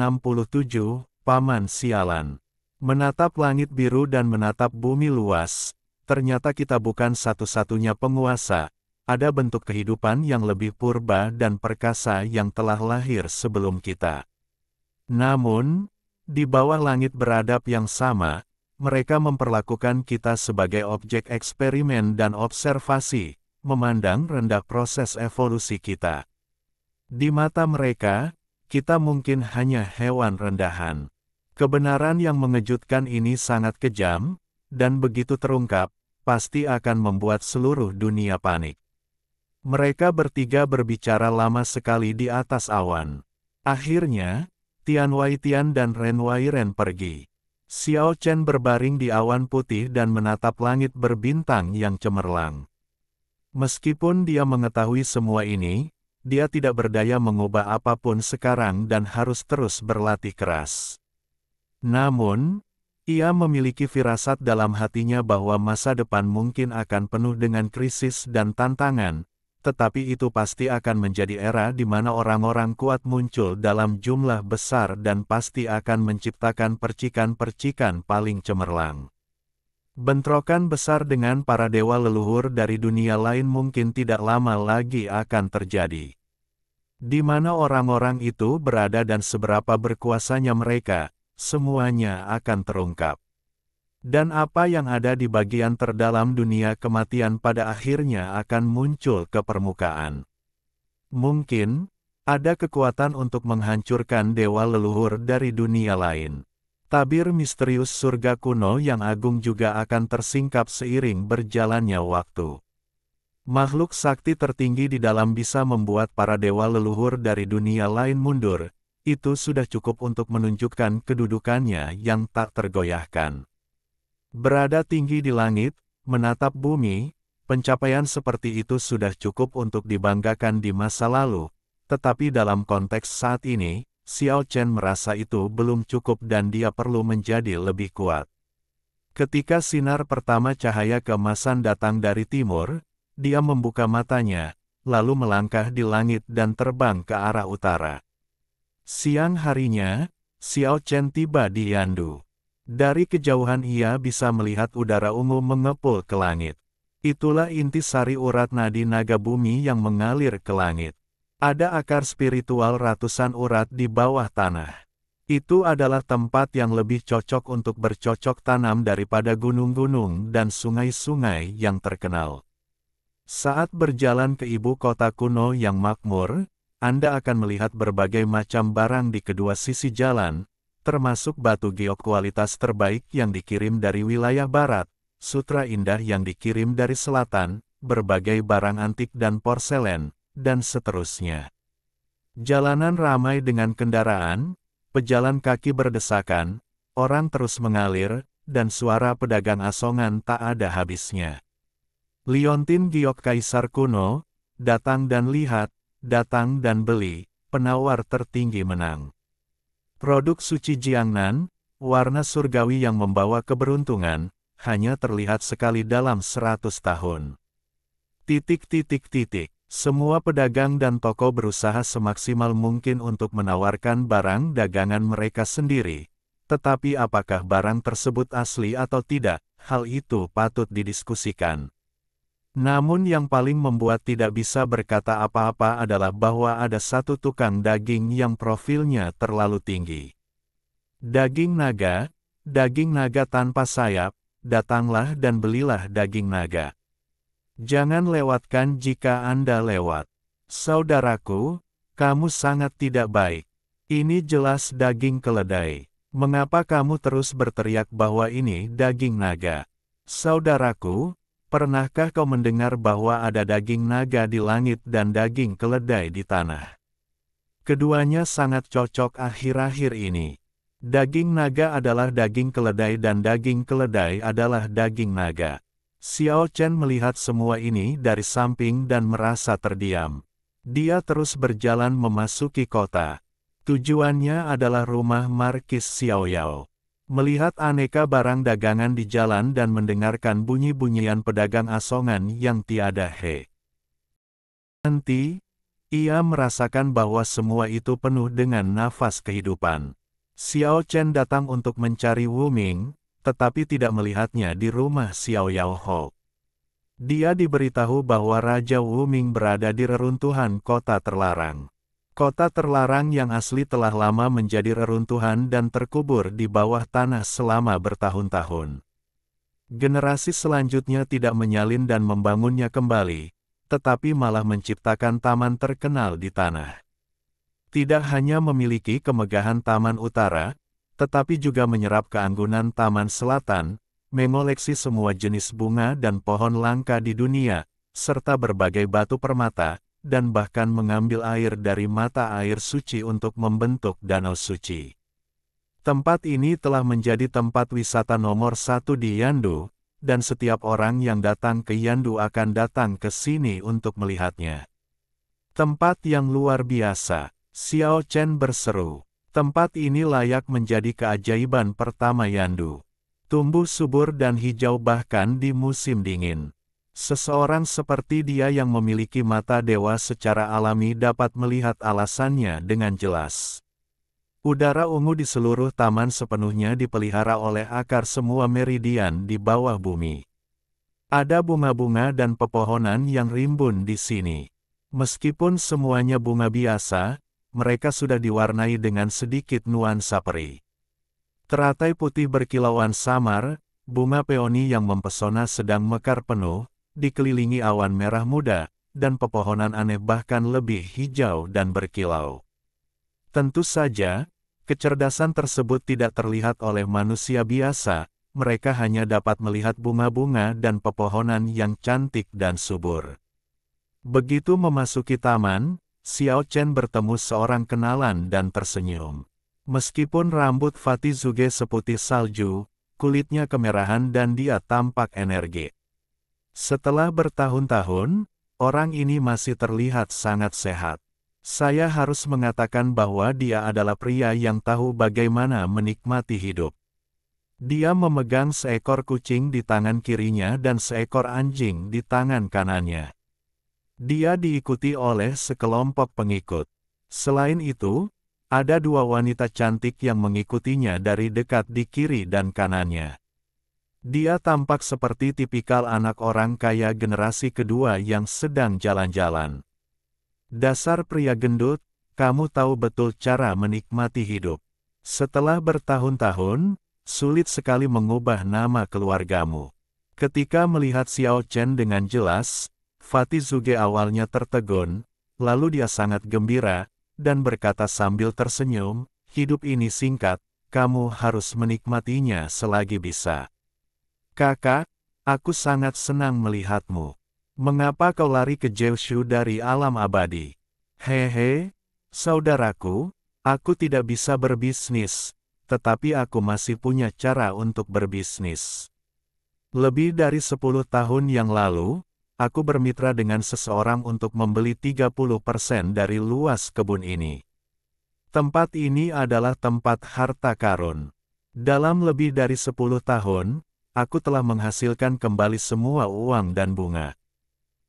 Paman Sialan. Menatap langit biru dan menatap bumi luas, ternyata kita bukan satu-satunya penguasa, ada bentuk kehidupan yang lebih purba dan perkasa yang telah lahir sebelum kita. Namun, di bawah langit beradab yang sama, mereka memperlakukan kita sebagai objek eksperimen dan observasi, memandang rendah proses evolusi kita. Di mata mereka, kita mungkin hanya hewan rendahan. Kebenaran yang mengejutkan ini sangat kejam, dan begitu terungkap, pasti akan membuat seluruh dunia panik. Mereka bertiga berbicara lama sekali di atas awan. Akhirnya, Tian Waitian dan Ren Wairen pergi. Xiao Chen berbaring di awan putih dan menatap langit berbintang yang cemerlang. Meskipun dia mengetahui semua ini, dia tidak berdaya mengubah apapun sekarang dan harus terus berlatih keras. Namun, ia memiliki firasat dalam hatinya bahwa masa depan mungkin akan penuh dengan krisis dan tantangan, tetapi itu pasti akan menjadi era di mana orang-orang kuat muncul dalam jumlah besar dan pasti akan menciptakan percikan-percikan paling cemerlang. Bentrokan besar dengan para dewa leluhur dari dunia lain mungkin tidak lama lagi akan terjadi. Di mana orang-orang itu berada dan seberapa berkuasanya mereka, semuanya akan terungkap. Dan apa yang ada di bagian terdalam dunia kematian pada akhirnya akan muncul ke permukaan. Mungkin, ada kekuatan untuk menghancurkan dewa leluhur dari dunia lain. Tabir misterius surga kuno yang agung juga akan tersingkap seiring berjalannya waktu. Makhluk sakti tertinggi di dalam bisa membuat para dewa leluhur dari dunia lain mundur, itu sudah cukup untuk menunjukkan kedudukannya yang tak tergoyahkan. Berada tinggi di langit, menatap bumi, pencapaian seperti itu sudah cukup untuk dibanggakan di masa lalu, tetapi dalam konteks saat ini, Xiao Chen merasa itu belum cukup dan dia perlu menjadi lebih kuat. Ketika sinar pertama cahaya keemasan datang dari timur, dia membuka matanya, lalu melangkah di langit dan terbang ke arah utara. Siang harinya, Xiao Chen tiba di Yandu. Dari kejauhan ia bisa melihat udara ungu mengepul ke langit. Itulah intisari urat nadi naga bumi yang mengalir ke langit. Ada akar spiritual ratusan urat di bawah tanah. Itu adalah tempat yang lebih cocok untuk bercocok tanam daripada gunung-gunung dan sungai-sungai yang terkenal. Saat berjalan ke ibu kota kuno yang makmur, Anda akan melihat berbagai macam barang di kedua sisi jalan, termasuk batu giok kualitas terbaik yang dikirim dari wilayah barat, sutra indah yang dikirim dari selatan, berbagai barang antik dan porselen, dan seterusnya. Jalanan ramai dengan kendaraan, pejalan kaki berdesakan, orang terus mengalir, dan suara pedagang asongan tak ada habisnya. Liontin giok kaisar kuno, datang dan lihat, datang dan beli, penawar tertinggi menang. Produk suci Jiangnan, warna surgawi yang membawa keberuntungan, hanya terlihat sekali dalam 100 tahun. Semua pedagang dan toko berusaha semaksimal mungkin untuk menawarkan barang dagangan mereka sendiri. Tetapi apakah barang tersebut asli atau tidak, hal itu patut didiskusikan. Namun yang paling membuat tidak bisa berkata apa-apa adalah bahwa ada satu tukang daging yang profilnya terlalu tinggi. Daging naga tanpa sayap, datanglah dan belilah daging naga. Jangan lewatkan jika Anda lewat. Saudaraku, kamu sangat tidak baik. Ini jelas daging keledai. Mengapa kamu terus berteriak bahwa ini daging naga? Saudaraku, pernahkah kau mendengar bahwa ada daging naga di langit dan daging keledai di tanah? Keduanya sangat cocok akhir-akhir ini. Daging naga adalah daging keledai dan daging keledai adalah daging naga. Xiao Chen melihat semua ini dari samping dan merasa terdiam. Dia terus berjalan memasuki kota. Tujuannya adalah rumah Markis Xiaoyao. Melihat aneka barang dagangan di jalan dan mendengarkan bunyi-bunyian pedagang asongan yang tiada henti, ia merasakan bahwa semua itu penuh dengan nafas kehidupan. Xiao Chen datang untuk mencari Wu Ming, tetapi tidak melihatnya di rumah Xiaoyao Ho. Dia diberitahu bahwa Raja Wu Ming berada di reruntuhan kota terlarang. Kota terlarang yang asli telah lama menjadi reruntuhan dan terkubur di bawah tanah selama bertahun-tahun. Generasi selanjutnya tidak menyalin dan membangunnya kembali, tetapi malah menciptakan taman terkenal di tanah. Tidak hanya memiliki kemegahan taman utara, tetapi juga menyerap keanggunan taman selatan, mengoleksi semua jenis bunga dan pohon langka di dunia, serta berbagai batu permata, dan bahkan mengambil air dari mata air suci untuk membentuk danau suci. Tempat ini telah menjadi tempat wisata nomor 1 di Yandu, dan setiap orang yang datang ke Yandu akan datang ke sini untuk melihatnya. Tempat yang luar biasa, Xiao Chen berseru. Tempat ini layak menjadi keajaiban pertama Yandu. Tumbuh subur dan hijau bahkan di musim dingin. Seseorang seperti dia yang memiliki mata dewa secara alami dapat melihat alasannya dengan jelas. Udara ungu di seluruh taman sepenuhnya dipelihara oleh akar semua meridian di bawah bumi. Ada bunga-bunga dan pepohonan yang rimbun di sini. Meskipun semuanya bunga biasa, mereka sudah diwarnai dengan sedikit nuansa peri. Teratai putih berkilauan samar, bunga peoni yang mempesona sedang mekar penuh, dikelilingi awan merah muda, dan pepohonan aneh bahkan lebih hijau dan berkilau. Tentu saja, kecerdasan tersebut tidak terlihat oleh manusia biasa, mereka hanya dapat melihat bunga-bunga dan pepohonan yang cantik dan subur. Begitu memasuki taman, Xiao Chen bertemu seorang kenalan dan tersenyum. Meskipun rambut Fatih Zuge seputih salju, kulitnya kemerahan dan dia tampak energi. Setelah bertahun-tahun, orang ini masih terlihat sangat sehat. Saya harus mengatakan bahwa dia adalah pria yang tahu bagaimana menikmati hidup. Dia memegang seekor kucing di tangan kirinya dan seekor anjing di tangan kanannya. Dia diikuti oleh sekelompok pengikut. Selain itu, ada dua wanita cantik yang mengikutinya dari dekat di kiri dan kanannya. Dia tampak seperti tipikal anak orang kaya generasi kedua yang sedang jalan-jalan. Dasar pria gendut, kamu tahu betul cara menikmati hidup. Setelah bertahun-tahun, sulit sekali mengubah nama keluargamu. Ketika melihat Xiao Chen dengan jelas, Fatih Zuge awalnya tertegun, lalu dia sangat gembira, dan berkata sambil tersenyum, hidup ini singkat, kamu harus menikmatinya selagi bisa. Kakak, aku sangat senang melihatmu. Mengapa kau lari ke Jiushu dari alam abadi? Hehe, saudaraku, aku tidak bisa berbisnis, tetapi aku masih punya cara untuk berbisnis. Lebih dari 10 tahun yang lalu, aku bermitra dengan seseorang untuk membeli 30% dari luas kebun ini. Tempat ini adalah tempat harta karun. Dalam lebih dari 10 tahun, aku telah menghasilkan kembali semua uang dan bunga.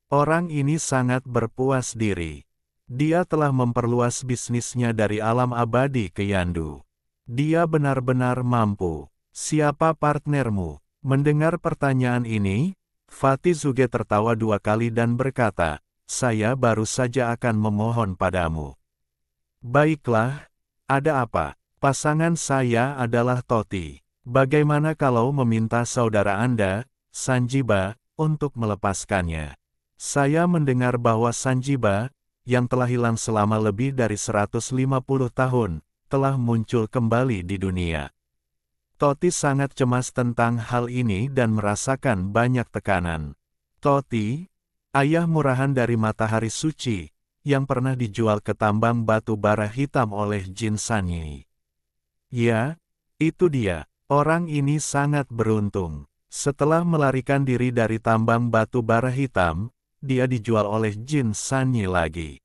Orang ini sangat berpuas diri. Dia telah memperluas bisnisnya dari alam abadi ke Yandu. Dia benar-benar mampu. Siapa partnermu? Mendengar pertanyaan ini, Fatih Zuge tertawa 2 kali dan berkata, saya baru saja akan memohon padamu. Baiklah, ada apa? Pasangan saya adalah Toti. Bagaimana kalau meminta saudara Anda, Sanjiba, untuk melepaskannya? Saya mendengar bahwa Sanjiba, yang telah hilang selama lebih dari 150 tahun, telah muncul kembali di dunia. Toti sangat cemas tentang hal ini dan merasakan banyak tekanan. Toti, ayah murahan dari matahari suci, yang pernah dijual ke tambang batu bara hitam oleh Jin Sanyi. Ya, itu dia. Orang ini sangat beruntung. Setelah melarikan diri dari tambang batu bara hitam, dia dijual oleh Jin Sanyi lagi.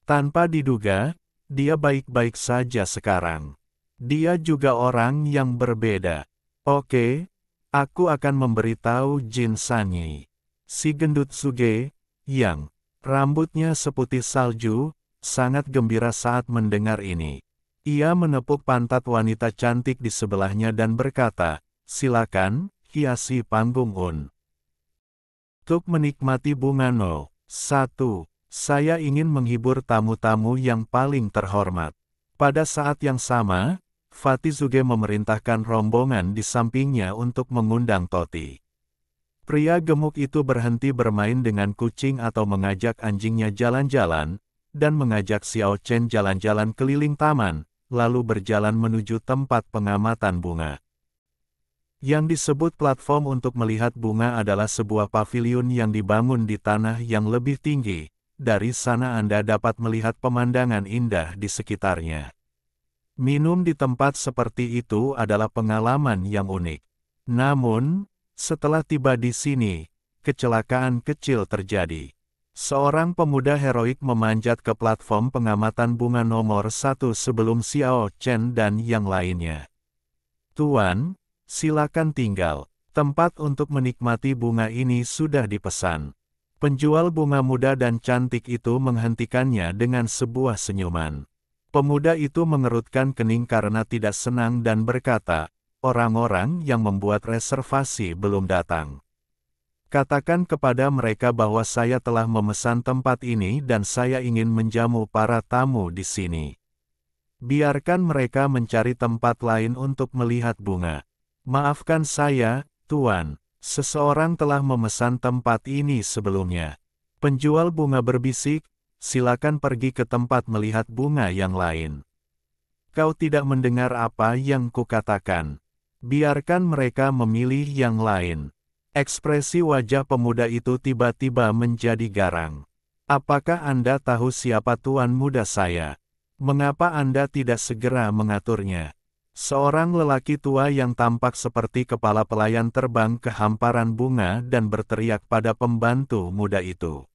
Tanpa diduga, dia baik-baik saja sekarang. Dia juga orang yang berbeda. Oke, aku akan memberitahu Jin Sanyi. Si gendut Suge, yang rambutnya seputih salju, sangat gembira saat mendengar ini. Ia menepuk pantat wanita cantik di sebelahnya dan berkata, silakan, hiasi panggung Un. Untuk menikmati bunga no. 1. Saya ingin menghibur tamu-tamu yang paling terhormat. Pada saat yang sama, Fatih Zuge memerintahkan rombongan di sampingnya untuk mengundang Toti. Pria gemuk itu berhenti bermain dengan kucing atau mengajak anjingnya jalan-jalan, dan mengajak Xiao Chen jalan-jalan keliling taman, lalu berjalan menuju tempat pengamatan bunga. Yang disebut platform untuk melihat bunga adalah sebuah paviliun yang dibangun di tanah yang lebih tinggi. Dari sana Anda dapat melihat pemandangan indah di sekitarnya. Minum di tempat seperti itu adalah pengalaman yang unik. Namun, setelah tiba di sini, kecelakaan kecil terjadi. Seorang pemuda heroik memanjat ke platform pengamatan bunga nomor 1 sebelum Xiao Chen dan yang lainnya. Tuan, silakan tinggal. Tempat untuk menikmati bunga ini sudah dipesan. Penjual bunga muda dan cantik itu menghentikannya dengan sebuah senyuman. Pemuda itu mengerutkan kening karena tidak senang dan berkata, orang-orang yang membuat reservasi belum datang. Katakan kepada mereka bahwa saya telah memesan tempat ini dan saya ingin menjamu para tamu di sini. Biarkan mereka mencari tempat lain untuk melihat bunga. Maafkan saya, Tuan, seseorang telah memesan tempat ini sebelumnya. Penjual bunga berbisik, silakan pergi ke tempat melihat bunga yang lain. Kau tidak mendengar apa yang kukatakan. Biarkan mereka memilih yang lain. Ekspresi wajah pemuda itu tiba-tiba menjadi garang. Apakah Anda tahu siapa tuan muda saya? Mengapa Anda tidak segera mengaturnya? Seorang lelaki tua yang tampak seperti kepala pelayan terbang ke hamparan bunga dan berteriak pada pembantu muda itu.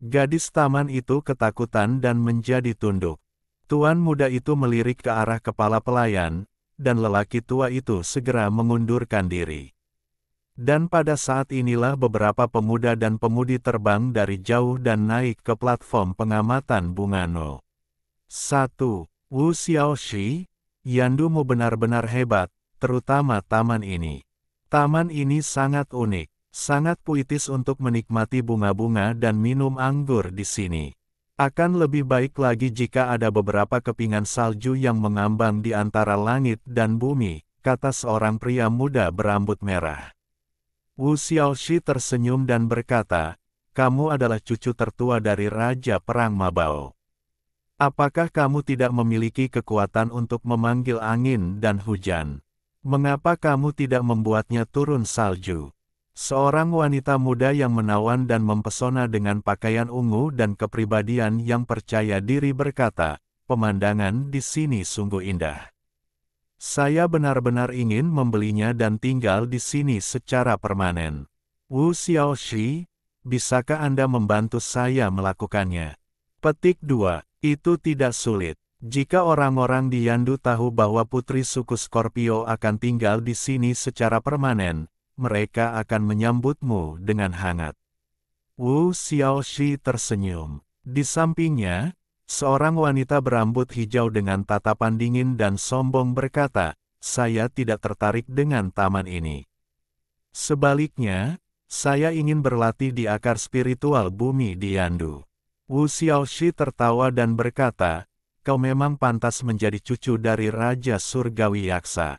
Gadis taman itu ketakutan dan menjadi tunduk. Tuan muda itu melirik ke arah kepala pelayan, dan lelaki tua itu segera mengundurkan diri. Dan pada saat inilah beberapa pemuda dan pemudi terbang dari jauh dan naik ke platform pengamatan bunga No. 1. Wu Xiaoxi, Yandumu benar-benar hebat, terutama taman ini. Taman ini sangat unik, sangat puitis untuk menikmati bunga-bunga dan minum anggur di sini. Akan lebih baik lagi jika ada beberapa kepingan salju yang mengambang di antara langit dan bumi, kata seorang pria muda berambut merah. Wu Xiaoxi tersenyum dan berkata, kamu adalah cucu tertua dari Raja Perang Mabao. Apakah kamu tidak memiliki kekuatan untuk memanggil angin dan hujan? Mengapa kamu tidak membuatnya turun salju? Seorang wanita muda yang menawan dan mempesona dengan pakaian ungu dan kepribadian yang percaya diri berkata, pemandangan di sini sungguh indah. Saya benar-benar ingin membelinya dan tinggal di sini secara permanen. Wu Xiaoxi, bisakah Anda membantu saya melakukannya? Petik 2. Itu tidak sulit. Jika orang-orang di Yandu tahu bahwa putri suku Scorpio akan tinggal di sini secara permanen, mereka akan menyambutmu dengan hangat. Wu Xiaoxi tersenyum. Di sampingnya, seorang wanita berambut hijau dengan tatapan dingin dan sombong berkata, saya tidak tertarik dengan taman ini. Sebaliknya, saya ingin berlatih di akar spiritual bumi di Yandu. Wu Xiaoxi tertawa dan berkata, kau memang pantas menjadi cucu dari Raja Surgawi Yaksa.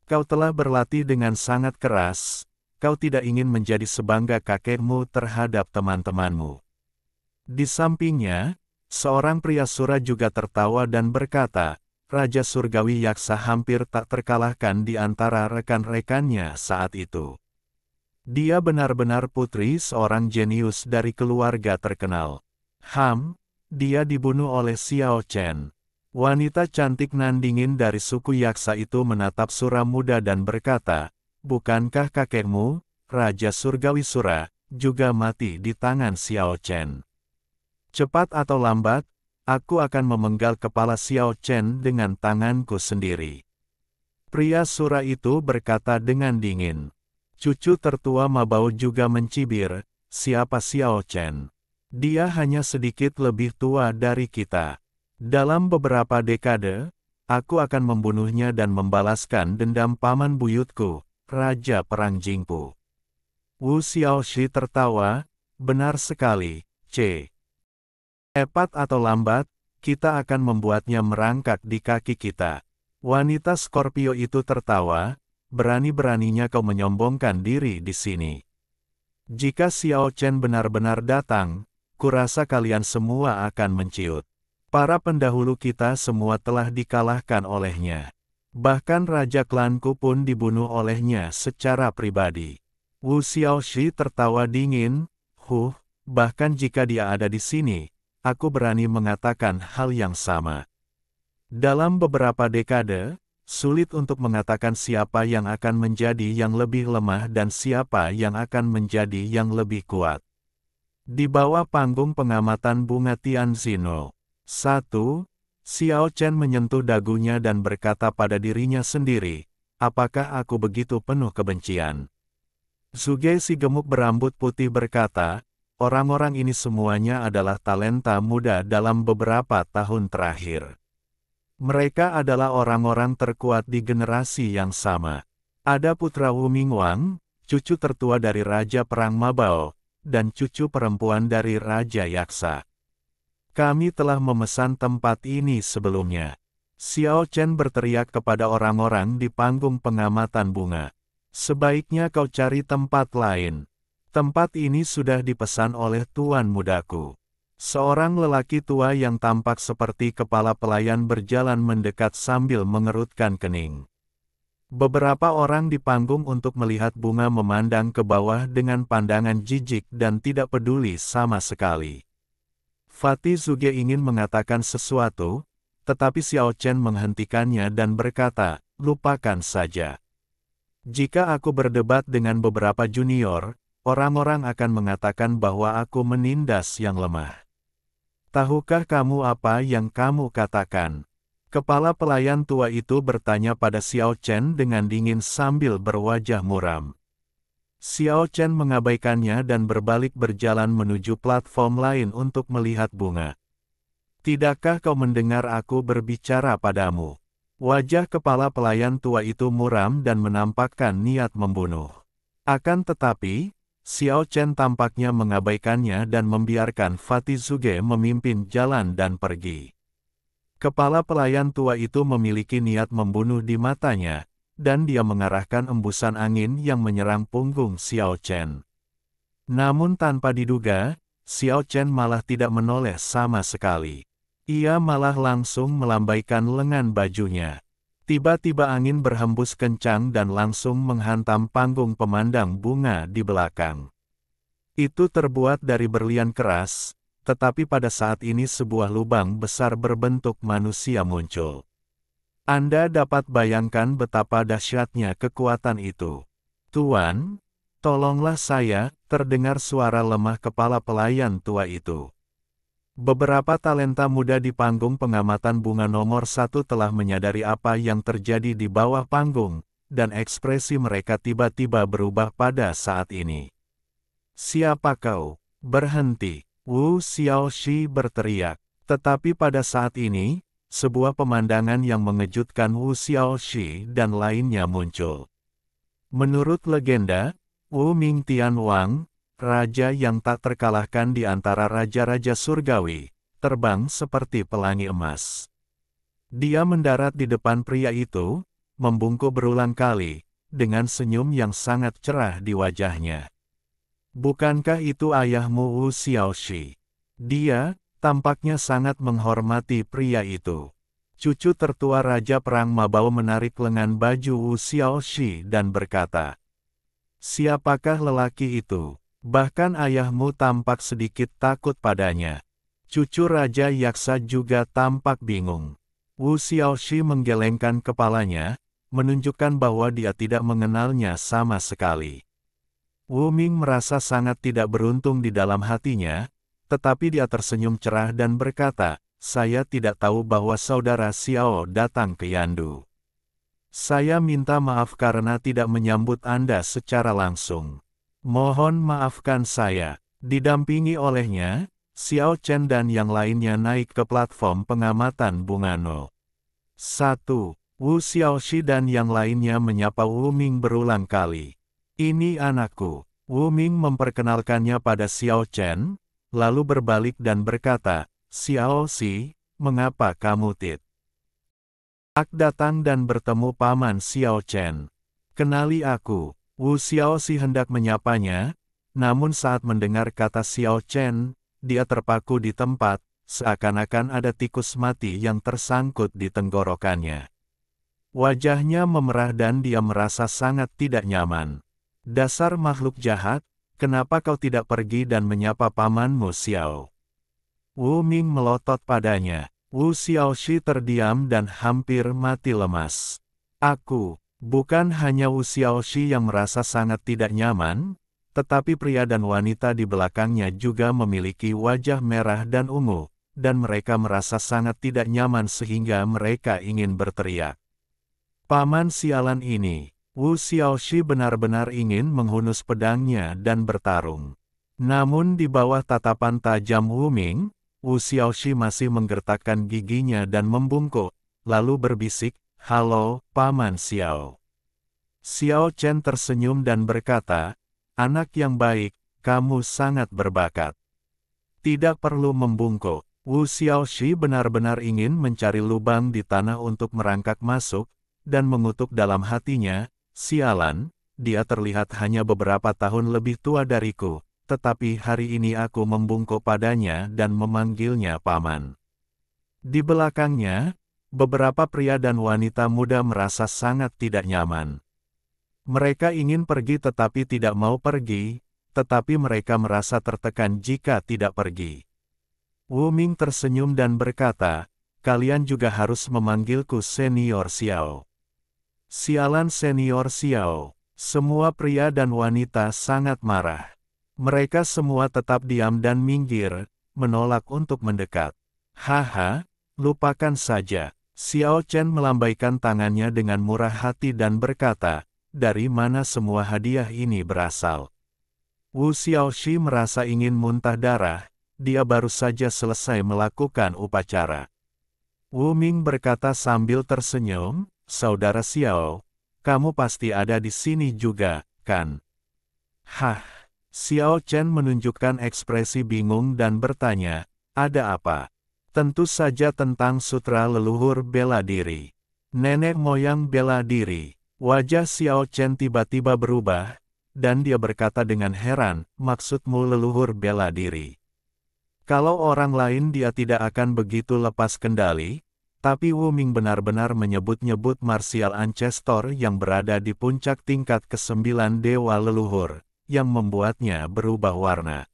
Kau telah berlatih dengan sangat keras, kau tidak ingin menjadi sebangga kakekmu terhadap teman-temanmu. Di sampingnya, seorang pria sura juga tertawa dan berkata, Raja Surgawi Yaksa hampir tak terkalahkan di antara rekan-rekannya saat itu. Dia benar-benar putri seorang jenius dari keluarga terkenal. Dia dibunuh oleh Xiao Chen. Wanita cantik nan dingin dari suku Yaksa itu menatap Sura muda dan berkata, bukankah kakekmu, Raja Surgawi Sura, juga mati di tangan Xiao Chen? Cepat atau lambat, aku akan memenggal kepala Xiao Chen dengan tanganku sendiri. Pria Sura itu berkata dengan dingin. Cucu tertua Mabao juga mencibir, siapa Xiao Chen? Dia hanya sedikit lebih tua dari kita. Dalam beberapa dekade, aku akan membunuhnya dan membalaskan dendam paman buyutku, Raja Perang Jingpu. Wu Xiaoxi tertawa, benar sekali, C. Cepat atau lambat, kita akan membuatnya merangkak di kaki kita. Wanita Scorpio itu tertawa, berani-beraninya kau menyombongkan diri di sini. Jika Xiao Chen benar-benar datang, kurasa kalian semua akan menciut. Para pendahulu kita semua telah dikalahkan olehnya. Bahkan Raja klanku pun dibunuh olehnya secara pribadi. Wu Xiaoxi tertawa dingin, bahkan jika dia ada di sini, aku berani mengatakan hal yang sama. Dalam beberapa dekade, sulit untuk mengatakan siapa yang akan menjadi yang lebih lemah dan siapa yang akan menjadi yang lebih kuat. Di bawah panggung pengamatan bunga Tianzino. 1. Xiao Chen menyentuh dagunya dan berkata pada dirinya sendiri, apakah aku begitu penuh kebencian? Zhuge si gemuk berambut putih berkata, orang-orang ini semuanya adalah talenta muda dalam beberapa tahun terakhir. Mereka adalah orang-orang terkuat di generasi yang sama. Ada putra Wu Mingwang, cucu tertua dari Raja Perang Mabao, dan cucu perempuan dari Raja Yaksa. Kami telah memesan tempat ini sebelumnya. Xiao Chen berteriak kepada orang-orang di panggung pengamatan bunga. Sebaiknya kau cari tempat lain. Tempat ini sudah dipesan oleh tuan mudaku. Seorang lelaki tua yang tampak seperti kepala pelayan berjalan mendekat sambil mengerutkan kening. Beberapa orang di panggung untuk melihat bunga memandang ke bawah dengan pandangan jijik dan tidak peduli sama sekali. Fatih Zuge ingin mengatakan sesuatu, tetapi Xiao Chen menghentikannya dan berkata, lupakan saja. Jika aku berdebat dengan beberapa junior, orang-orang akan mengatakan bahwa aku menindas yang lemah. Tahukah kamu apa yang kamu katakan? Kepala pelayan tua itu bertanya pada Xiao Chen dengan dingin sambil berwajah muram. Xiao Chen mengabaikannya dan berbalik berjalan menuju platform lain untuk melihat bunga. Tidakkah kau mendengar aku berbicara padamu? Wajah kepala pelayan tua itu muram dan menampakkan niat membunuh. Akan tetapi, Xiao Chen tampaknya mengabaikannya dan membiarkan Fatih Zuge memimpin jalan dan pergi. Kepala pelayan tua itu memiliki niat membunuh di matanya, dan dia mengarahkan embusan angin yang menyerang punggung Xiao Chen. Namun tanpa diduga, Xiao Chen malah tidak menoleh sama sekali. Ia malah langsung melambaikan lengan bajunya. Tiba-tiba angin berhembus kencang dan langsung menghantam panggung pemandang bunga di belakang. Itu terbuat dari berlian keras, tetapi pada saat ini sebuah lubang besar berbentuk manusia muncul. Anda dapat bayangkan betapa dahsyatnya kekuatan itu. Tuan, tolonglah saya, terdengar suara lemah kepala pelayan tua itu. Beberapa talenta muda di panggung pengamatan bunga nomor 1 telah menyadari apa yang terjadi di bawah panggung, dan ekspresi mereka tiba-tiba berubah pada saat ini. Siapa kau? Berhenti! Wu Xiaoxi berteriak. Tetapi pada saat ini, sebuah pemandangan yang mengejutkan Wu Xiaoxi dan lainnya muncul. Menurut legenda, Wu Mingtian Wang, raja yang tak terkalahkan di antara raja-raja surgawi, terbang seperti pelangi emas. Dia mendarat di depan pria itu, membungkuk berulang kali, dengan senyum yang sangat cerah di wajahnya. Bukankah itu ayahmu Wu Xiaoxi? Dia, tampaknya sangat menghormati pria itu. Cucu tertua Raja Perang Mabao menarik lengan baju Wu Xiaoxi dan berkata, siapakah lelaki itu? Bahkan ayahmu tampak sedikit takut padanya. Cucu Raja Yaksa juga tampak bingung. Wu Xiaoxi menggelengkan kepalanya, menunjukkan bahwa dia tidak mengenalnya sama sekali. Wu Ming merasa sangat tidak beruntung di dalam hatinya, tetapi dia tersenyum cerah dan berkata, saya tidak tahu bahwa saudara Xiao datang ke Yandu. Saya minta maaf karena tidak menyambut Anda secara langsung. Mohon maafkan saya. Didampingi olehnya, Xiao Chen dan yang lainnya naik ke platform pengamatan bunga No. 1. Wu Xiaoxi dan yang lainnya menyapa Wu Ming berulang kali. Ini anakku. Wu Ming memperkenalkannya pada Xiao Chen, lalu berbalik dan berkata, Xiaoxi, mengapa kamu tidak datang dan bertemu paman Xiao Chen? Kenali aku. Wu Xiaoxi hendak menyapanya, namun saat mendengar kata Xiao Chen, dia terpaku di tempat, seakan-akan ada tikus mati yang tersangkut di tenggorokannya. Wajahnya memerah dan dia merasa sangat tidak nyaman. Dasar makhluk jahat, kenapa kau tidak pergi dan menyapa pamanmu Xiao? Wu Ming melotot padanya. Wu Xiaoxi terdiam dan hampir mati lemas. Bukan hanya Wu Xiaoxi yang merasa sangat tidak nyaman, tetapi pria dan wanita di belakangnya juga memiliki wajah merah dan ungu, dan mereka merasa sangat tidak nyaman sehingga mereka ingin berteriak. Paman sialan ini, Wu Xiaoxi benar-benar ingin menghunus pedangnya dan bertarung. Namun di bawah tatapan tajam Wu Ming, Wu Xiaoxi masih menggertakkan giginya dan membungkuk, lalu berbisik, halo, Paman Xiao. Xiao Chen tersenyum dan berkata, anak yang baik, kamu sangat berbakat. Tidak perlu membungkuk. Wu Xiaoxi benar-benar ingin mencari lubang di tanah untuk merangkak masuk, dan mengutuk dalam hatinya, sialan, dia terlihat hanya beberapa tahun lebih tua dariku, tetapi hari ini aku membungkuk padanya dan memanggilnya paman. Di belakangnya, beberapa pria dan wanita muda merasa sangat tidak nyaman. Mereka ingin pergi tetapi tidak mau pergi, tetapi mereka merasa tertekan jika tidak pergi. Wu Ming tersenyum dan berkata, kalian juga harus memanggilku Senior Xiao. Sialan Senior Xiao. Semua pria dan wanita sangat marah. Mereka semua tetap diam dan minggir, menolak untuk mendekat. Haha, lupakan saja. Xiao Chen melambaikan tangannya dengan murah hati dan berkata, dari mana semua hadiah ini berasal? Wu Xiaoxi merasa ingin muntah darah, dia baru saja selesai melakukan upacara. Wu Ming berkata sambil tersenyum, Saudara Xiao, kamu pasti ada di sini juga, kan? Hah, Xiao Chen menunjukkan ekspresi bingung dan bertanya, ada apa? Tentu saja tentang sutra leluhur bela diri. Nenek moyang bela diri. Wajah Xiao Chen tiba-tiba berubah, dan dia berkata dengan heran, maksudmu leluhur bela diri? Kalau orang lain dia tidak akan begitu lepas kendali, tapi Wu Ming benar-benar menyebut-nyebut martial ancestor yang berada di puncak tingkat ke-9 dewa leluhur, yang membuatnya berubah warna.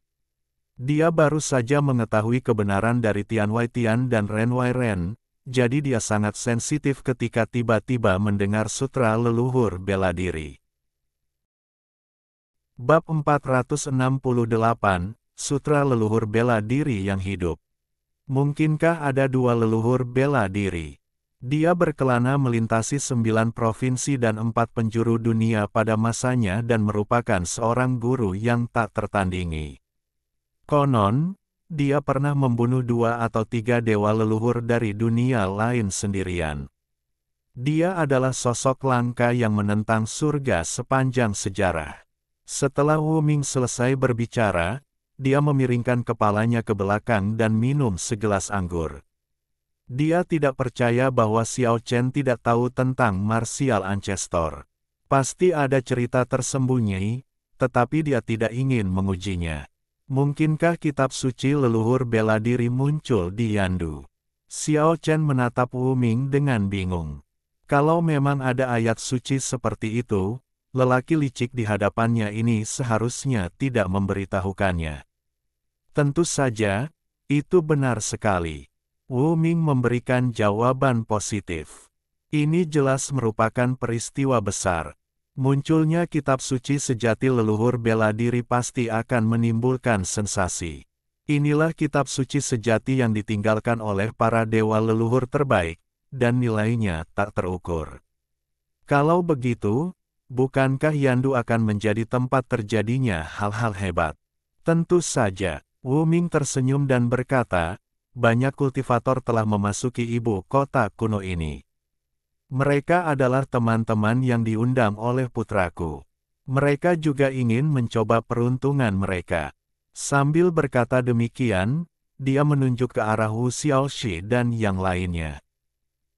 Dia baru saja mengetahui kebenaran dari Tian Wai Tian dan Ren Wai Ren, jadi dia sangat sensitif ketika tiba-tiba mendengar sutra leluhur bela diri. Bab 468, Sutra Leluhur Bela Diri yang Hidup. Mungkinkah ada dua leluhur bela diri? Dia berkelana melintasi 9 provinsi dan 4 penjuru dunia pada masanya dan merupakan seorang guru yang tak tertandingi. Konon, dia pernah membunuh 2 atau 3 dewa leluhur dari dunia lain sendirian. Dia adalah sosok langka yang menentang surga sepanjang sejarah. Setelah Wu Ming selesai berbicara, dia memiringkan kepalanya ke belakang dan minum segelas anggur. Dia tidak percaya bahwa Xiao Chen tidak tahu tentang martial ancestor. Pasti ada cerita tersembunyi, tetapi dia tidak ingin mengujinya. Mungkinkah kitab suci leluhur bela diri muncul di Yandu? Xiao Chen menatap Wu Ming dengan bingung. Kalau memang ada ayat suci seperti itu, lelaki licik di hadapannya ini seharusnya tidak memberitahukannya. Tentu saja, itu benar sekali. Wu Ming memberikan jawaban positif. Ini jelas merupakan peristiwa besar. Munculnya kitab suci sejati leluhur bela diri pasti akan menimbulkan sensasi. Inilah kitab suci sejati yang ditinggalkan oleh para dewa leluhur terbaik, dan nilainya tak terukur. Kalau begitu, bukankah Yandu akan menjadi tempat terjadinya hal-hal hebat? Tentu saja. Wu Ming tersenyum dan berkata, banyak kultivator telah memasuki ibu kota kuno ini. Mereka adalah teman-teman yang diundang oleh putraku. Mereka juga ingin mencoba peruntungan mereka. Sambil berkata demikian, dia menunjuk ke arah Wu Xiaoxi dan yang lainnya.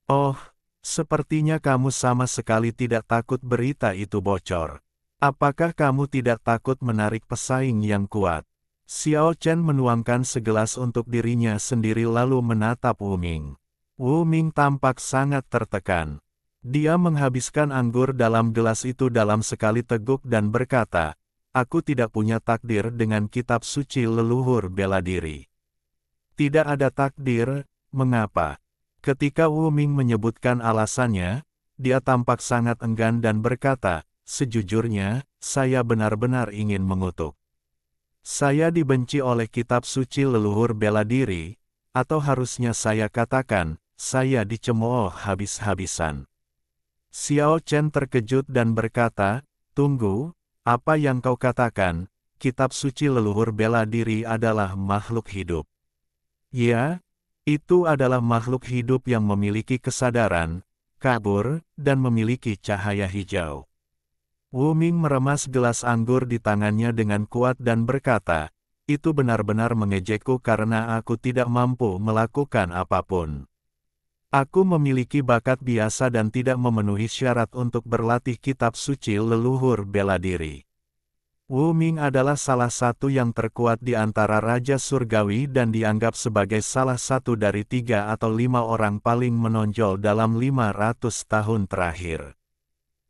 Oh, sepertinya kamu sama sekali tidak takut berita itu bocor. Apakah kamu tidak takut menarik pesaing yang kuat? Xiao Chen menuangkan segelas untuk dirinya sendiri lalu menatap Wu Ming. Wu Ming tampak sangat tertekan. Dia menghabiskan anggur dalam gelas itu dalam sekali teguk dan berkata, aku tidak punya takdir dengan kitab suci leluhur bela diri. Tidak ada takdir, mengapa? Ketika Wu Ming menyebutkan alasannya, dia tampak sangat enggan dan berkata, sejujurnya, saya benar-benar ingin mengutuk. Saya dibenci oleh kitab suci leluhur bela diri, atau harusnya saya katakan, saya dicemooh habis-habisan. Xiao Chen terkejut dan berkata, tunggu, apa yang kau katakan, kitab suci leluhur bela diri adalah makhluk hidup. Ya, itu adalah makhluk hidup yang memiliki kesadaran, kabur, dan memiliki cahaya hijau. Wu Ming meremas gelas anggur di tangannya dengan kuat dan berkata, itu benar-benar mengejekku karena aku tidak mampu melakukan apapun. Aku memiliki bakat biasa dan tidak memenuhi syarat untuk berlatih kitab suci leluhur bela diri. Wu Ming adalah salah satu yang terkuat di antara Raja Surgawi dan dianggap sebagai salah satu dari 3 atau 5 orang paling menonjol dalam 500 tahun terakhir.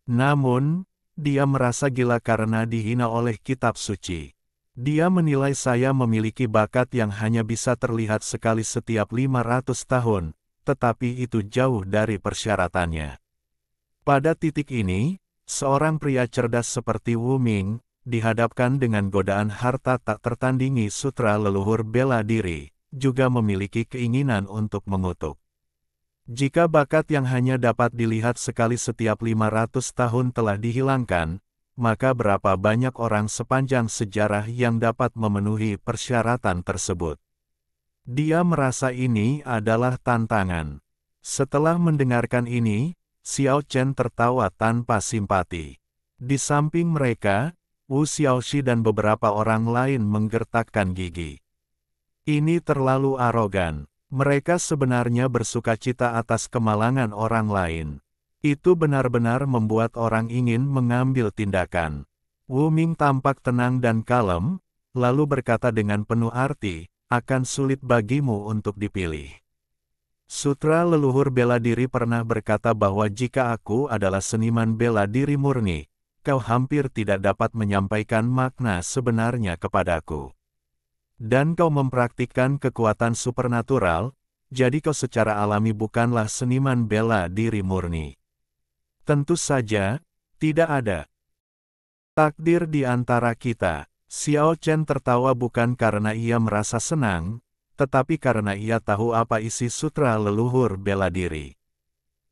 Namun, dia merasa gila karena dihina oleh kitab suci. Dia menilai saya memiliki bakat yang hanya bisa terlihat sekali setiap 500 tahun, tetapi itu jauh dari persyaratannya. Pada titik ini, seorang pria cerdas seperti Wu Ming, dihadapkan dengan godaan harta tak tertandingi sutra leluhur bela diri, juga memiliki keinginan untuk mengutuk. Jika bakat yang hanya dapat dilihat sekali setiap 500 tahun telah dihilangkan, maka berapa banyak orang sepanjang sejarah yang dapat memenuhi persyaratan tersebut. Dia merasa ini adalah tantangan. Setelah mendengarkan ini, Xiao Chen tertawa tanpa simpati. Di samping mereka, Wu Xiaoxi dan beberapa orang lain menggertakkan gigi. Ini terlalu arogan. Mereka sebenarnya bersukacita atas kemalangan orang lain. Itu benar-benar membuat orang ingin mengambil tindakan. Wu Ming tampak tenang dan kalem, lalu berkata dengan penuh arti, akan sulit bagimu untuk dipilih. Sutra leluhur bela diri pernah berkata bahwa jika aku adalah seniman bela diri murni, kau hampir tidak dapat menyampaikan makna sebenarnya kepadaku. Dan kau mempraktikkan kekuatan supernatural, jadi kau secara alami bukanlah seniman bela diri murni. Tentu saja, tidak ada takdir di antara kita. Xiao Chen tertawa bukan karena ia merasa senang, tetapi karena ia tahu apa isi sutra leluhur bela diri.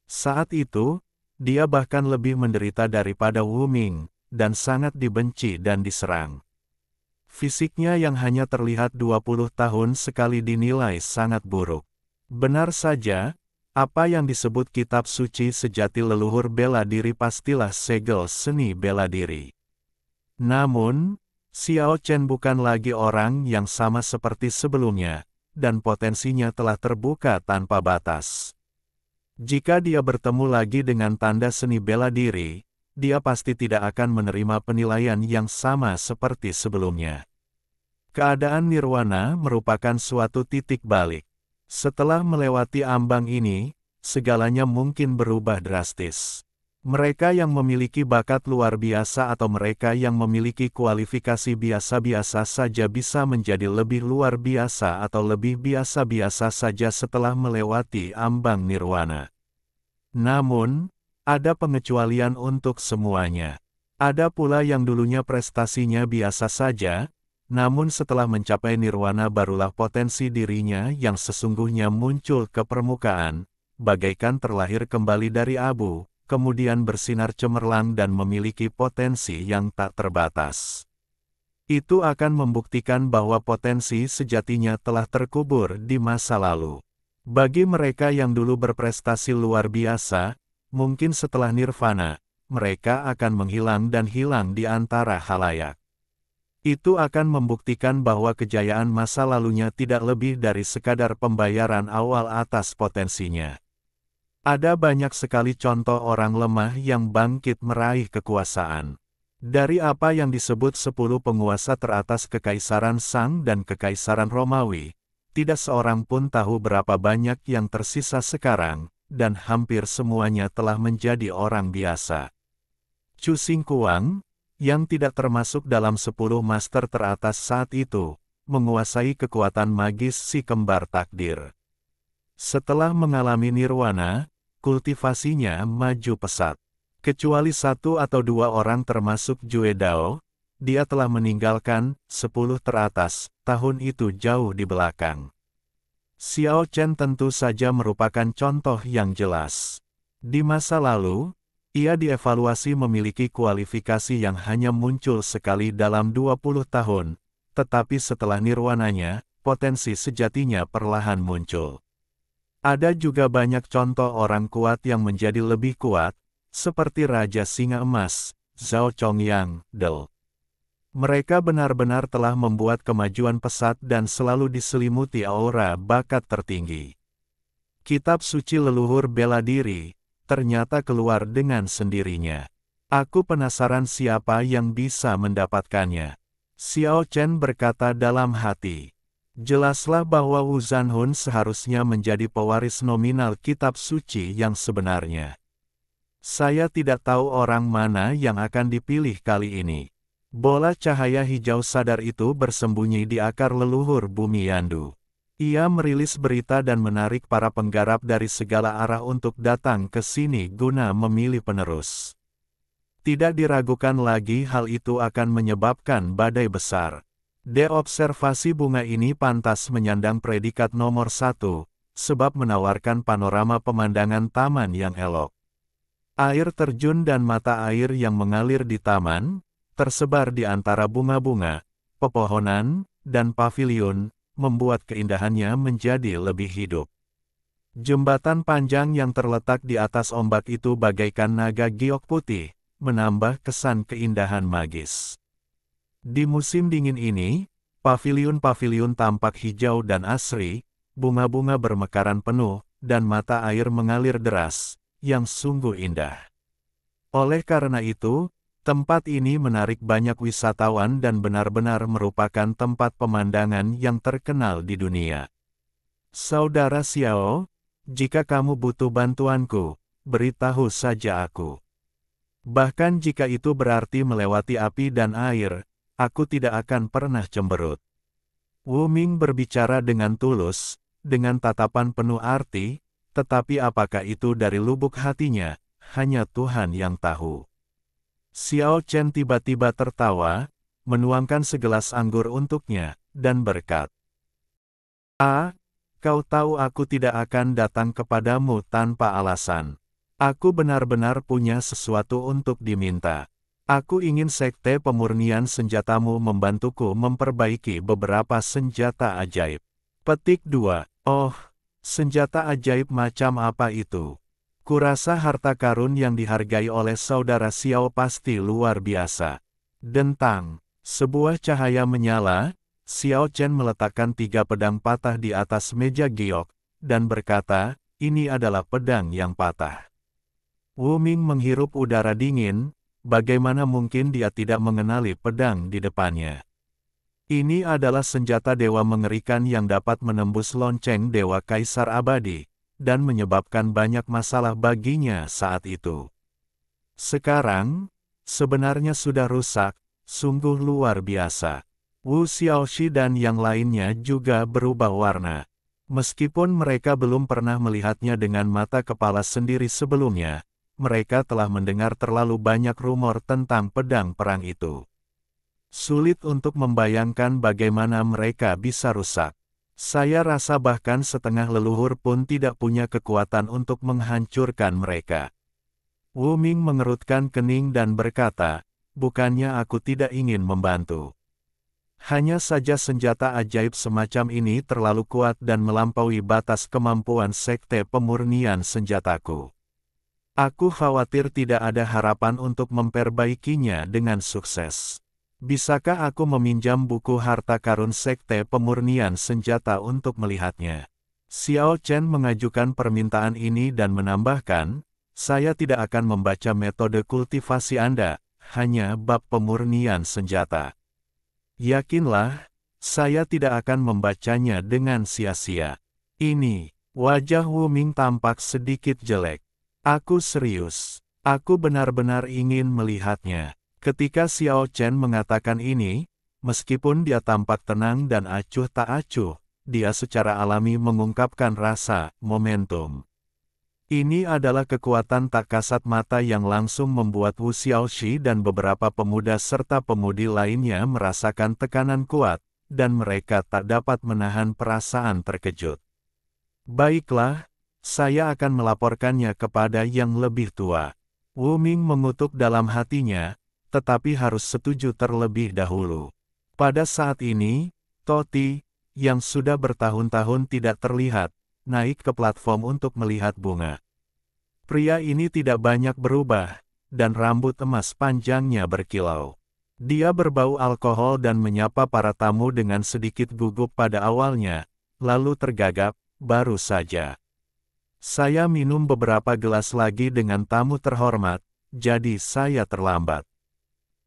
Saat itu, dia bahkan lebih menderita daripada Wu Ming, dan sangat dibenci dan diserang. Fisiknya yang hanya terlihat 20 tahun sekali dinilai sangat buruk. Benar saja, apa yang disebut kitab suci sejati leluhur bela diri pastilah segel seni bela diri. Namun, Xiao Chen bukan lagi orang yang sama seperti sebelumnya, dan potensinya telah terbuka tanpa batas. Jika dia bertemu lagi dengan tanda seni bela diri, dia pasti tidak akan menerima penilaian yang sama seperti sebelumnya. Keadaan nirwana merupakan suatu titik balik. Setelah melewati ambang ini, segalanya mungkin berubah drastis. Mereka yang memiliki bakat luar biasa atau mereka yang memiliki kualifikasi biasa-biasa saja bisa menjadi lebih luar biasa atau lebih biasa-biasa saja setelah melewati ambang nirwana. Namun, ada pengecualian untuk semuanya. Ada pula yang dulunya prestasinya biasa saja, namun setelah mencapai nirwana barulah potensi dirinya yang sesungguhnya muncul ke permukaan, bagaikan terlahir kembali dari abu, kemudian bersinar cemerlang dan memiliki potensi yang tak terbatas. Itu akan membuktikan bahwa potensi sejatinya telah terkubur di masa lalu. Bagi mereka yang dulu berprestasi luar biasa, mungkin setelah nirvana, mereka akan menghilang dan hilang di antara halayak. Itu akan membuktikan bahwa kejayaan masa lalunya tidak lebih dari sekadar pembayaran awal atas potensinya. Ada banyak sekali contoh orang lemah yang bangkit meraih kekuasaan. Dari apa yang disebut 10 penguasa teratas Kekaisaran Shang dan Kekaisaran Romawi, tidak seorang pun tahu berapa banyak yang tersisa sekarang, dan hampir semuanya telah menjadi orang biasa. Chu Xingguang, yang tidak termasuk dalam 10 master teratas saat itu, menguasai kekuatan magis si kembar takdir. Setelah mengalami nirwana, kultivasinya maju pesat. Kecuali 1 atau 2 orang termasuk Jue Dao, dia telah meninggalkan 10 teratas, tahun itu jauh di belakang. Xiao Chen tentu saja merupakan contoh yang jelas. Di masa lalu, ia dievaluasi memiliki kualifikasi yang hanya muncul sekali dalam 20 tahun, tetapi setelah nirwananya, potensi sejatinya perlahan muncul. Ada juga banyak contoh orang kuat yang menjadi lebih kuat, seperti Raja Singa Emas, Zhao Chongyang, Del. Mereka benar-benar telah membuat kemajuan pesat dan selalu diselimuti aura bakat tertinggi. Kitab suci leluhur bela diri ternyata keluar dengan sendirinya. Aku penasaran siapa yang bisa mendapatkannya. Xiao Chen berkata dalam hati. Jelaslah bahwa Wu Zanhun seharusnya menjadi pewaris nominal kitab suci yang sebenarnya. Saya tidak tahu orang mana yang akan dipilih kali ini. Bola cahaya hijau sadar itu bersembunyi di akar leluhur bumi Yandu. Ia merilis berita dan menarik para penggarap dari segala arah untuk datang ke sini guna memilih penerus. Tidak diragukan lagi hal itu akan menyebabkan badai besar. Observasi bunga ini pantas menyandang predikat nomor 1, sebab menawarkan panorama pemandangan taman yang elok. Air terjun dan mata air yang mengalir di taman, tersebar di antara bunga-bunga, pepohonan, dan paviliun, membuat keindahannya menjadi lebih hidup. Jembatan panjang yang terletak di atas ombak itu bagaikan naga giok putih, menambah kesan keindahan magis. Di musim dingin ini, paviliun-paviliun tampak hijau dan asri, bunga-bunga bermekaran penuh, dan mata air mengalir deras, yang sungguh indah. Oleh karena itu, tempat ini menarik banyak wisatawan dan benar-benar merupakan tempat pemandangan yang terkenal di dunia. Saudara Xiao, jika kamu butuh bantuanku, beritahu saja aku. Bahkan jika itu berarti melewati api dan air, aku tidak akan pernah cemberut. Wu Ming berbicara dengan tulus, dengan tatapan penuh arti, tetapi apakah itu dari lubuk hatinya, hanya Tuhan yang tahu. Xiao Chen tiba-tiba tertawa, menuangkan segelas anggur untuknya, dan berkat. Kau tahu aku tidak akan datang kepadamu tanpa alasan. Aku benar-benar punya sesuatu untuk diminta. Aku ingin sekte pemurnian senjatamu membantuku memperbaiki beberapa senjata ajaib. Petik 2. Oh, senjata ajaib macam apa itu? Kurasa harta karun yang dihargai oleh saudara Xiao pasti luar biasa. Dentang, sebuah cahaya menyala, Xiao Chen meletakkan 3 pedang patah di atas meja giok, dan berkata, ini adalah pedang yang patah. Wu Ming menghirup udara dingin, bagaimana mungkin dia tidak mengenali pedang di depannya. Ini adalah senjata dewa mengerikan yang dapat menembus lonceng dewa kaisar abadi, dan menyebabkan banyak masalah baginya saat itu. Sekarang, sebenarnya sudah rusak, sungguh luar biasa. Wu Xiaoxi dan yang lainnya juga berubah warna. Meskipun mereka belum pernah melihatnya dengan mata kepala sendiri sebelumnya, mereka telah mendengar terlalu banyak rumor tentang pedang perang itu. Sulit untuk membayangkan bagaimana mereka bisa rusak. Saya rasa bahkan setengah leluhur pun tidak punya kekuatan untuk menghancurkan mereka. Wu Ming mengerutkan kening dan berkata, bukannya aku tidak ingin membantu. Hanya saja senjata ajaib semacam ini terlalu kuat dan melampaui batas kemampuan sekte pemurnian senjataku. Aku khawatir tidak ada harapan untuk memperbaikinya dengan sukses. Bisakah aku meminjam buku harta karun sekte pemurnian senjata untuk melihatnya? Xiao Chen mengajukan permintaan ini dan menambahkan, saya tidak akan membaca metode kultivasi Anda, hanya bab pemurnian senjata. Yakinlah, saya tidak akan membacanya dengan sia-sia. Ini, wajah Wu Ming tampak sedikit jelek. Aku serius. Aku benar-benar ingin melihatnya. Ketika Xiao Chen mengatakan ini, meskipun dia tampak tenang dan acuh tak acuh, dia secara alami mengungkapkan rasa momentum. Ini adalah kekuatan tak kasat mata yang langsung membuat Wu Xiaoxi dan beberapa pemuda serta pemudi lainnya merasakan tekanan kuat, dan mereka tak dapat menahan perasaan terkejut. Baiklah, saya akan melaporkannya kepada yang lebih tua. Wu Ming mengutuk dalam hatinya, tetapi harus setuju terlebih dahulu. Pada saat ini, Toti, yang sudah bertahun-tahun tidak terlihat, naik ke platform untuk melihat bunga. Pria ini tidak banyak berubah, dan rambut emas panjangnya berkilau. Dia berbau alkohol dan menyapa para tamu dengan sedikit gugup pada awalnya, lalu tergagap, baru saja. Saya minum beberapa gelas lagi dengan tamu terhormat, jadi saya terlambat.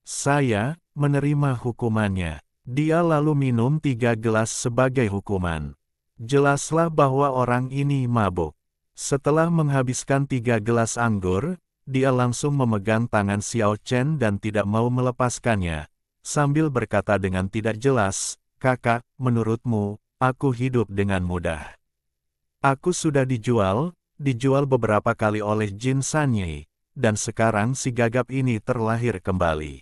Saya menerima hukumannya. Dia lalu minum 3 gelas sebagai hukuman. Jelaslah bahwa orang ini mabuk. Setelah menghabiskan 3 gelas anggur, dia langsung memegang tangan Xiao Chen dan tidak mau melepaskannya. sambil berkata dengan tidak jelas, "Kakak, menurutmu, aku hidup dengan mudah. Aku sudah dijual beberapa kali oleh Jin Sanyi, dan sekarang si gagap ini terlahir kembali.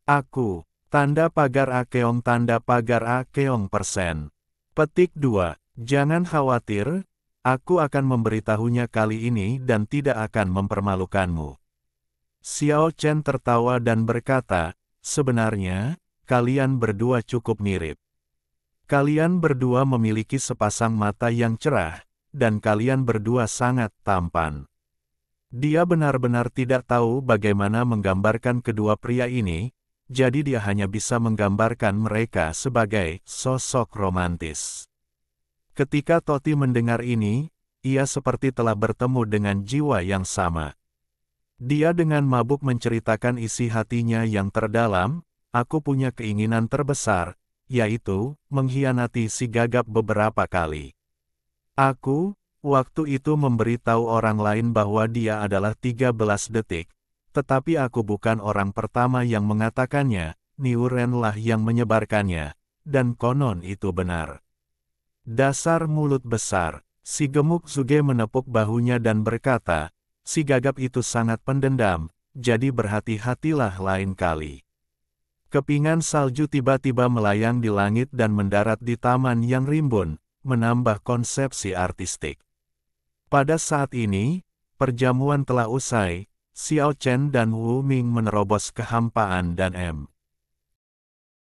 Aku, tanda pagar Akeong tanda pagar Akeong persen." Petik 2. Jangan khawatir, aku akan memberitahunya kali ini dan tidak akan mempermalukanmu. Xiao Chen tertawa dan berkata, "Sebenarnya, kalian berdua cukup mirip. Kalian berdua memiliki sepasang mata yang cerah, dan kalian berdua sangat tampan." Dia benar-benar tidak tahu bagaimana menggambarkan kedua pria ini, jadi dia hanya bisa menggambarkan mereka sebagai sosok romantis. Ketika Toti mendengar ini, ia seperti telah bertemu dengan jiwa yang sama. Dia dengan mabuk menceritakan isi hatinya yang terdalam, "Aku punya keinginan terbesar, yaitu mengkhianati si gagap beberapa kali. Aku, waktu itu memberitahu orang lain bahwa dia adalah 13 detik, tetapi aku bukan orang pertama yang mengatakannya, Niu Ren-lah yang menyebarkannya, dan konon itu benar." Dasar mulut besar, si gemuk Zuge menepuk bahunya dan berkata, "Si gagap itu sangat pendendam, jadi berhati-hatilah lain kali." Kepingan salju tiba-tiba melayang di langit dan mendarat di taman yang rimbun, menambah konsepsi artistik. Pada saat ini, perjamuan telah usai, Xiao Chen dan Wu Ming menerobos kehampaan dan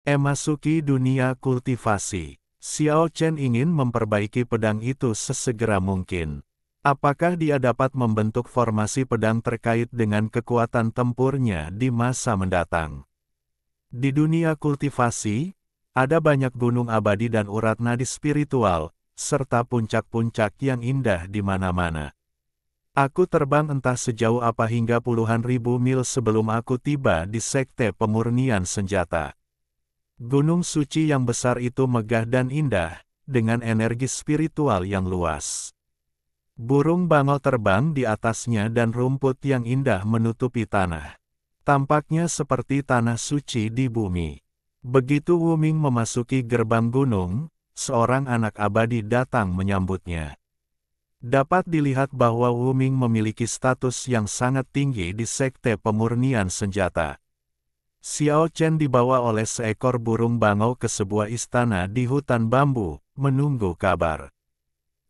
memasuki dunia kultivasi. Xiao Chen ingin memperbaiki pedang itu sesegera mungkin. Apakah dia dapat membentuk formasi pedang terkait dengan kekuatan tempurnya di masa mendatang? Di dunia kultivasi, ada banyak gunung abadi dan urat nadi spiritual, serta puncak-puncak yang indah di mana-mana. Aku terbang entah sejauh apa hingga puluhan ribu mil sebelum aku tiba di sekte pemurnian senjata. Gunung suci yang besar itu megah dan indah, dengan energi spiritual yang luas. Burung bangau terbang di atasnya dan rumput yang indah menutupi tanah. Tampaknya seperti tanah suci di bumi. Begitu Wu Ming memasuki gerbang gunung, seorang anak abadi datang menyambutnya. Dapat dilihat bahwa Wu Ming memiliki status yang sangat tinggi di sekte pemurnian senjata. Xiao Chen dibawa oleh seekor burung bangau ke sebuah istana di hutan bambu, menunggu kabar.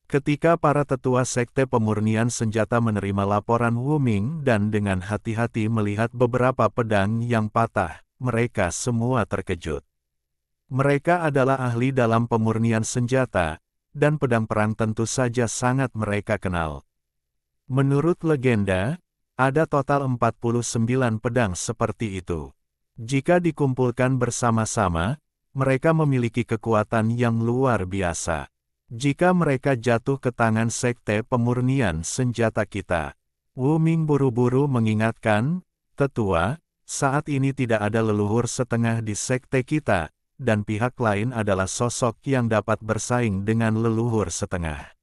Ketika para tetua sekte pemurnian senjata menerima laporan Wu Ming dan dengan hati-hati melihat beberapa pedang yang patah, mereka semua terkejut. Mereka adalah ahli dalam pemurnian senjata, dan pedang perang tentu saja sangat mereka kenal. Menurut legenda, ada total 49 pedang seperti itu. Jika dikumpulkan bersama-sama, mereka memiliki kekuatan yang luar biasa. Jika mereka jatuh ke tangan sekte pemurnian senjata kita. Wu Ming buru-buru mengingatkan, "Tetua, saat ini tidak ada leluhur setengah di sekte kita, dan pihak lain adalah sosok yang dapat bersaing dengan leluhur setengah.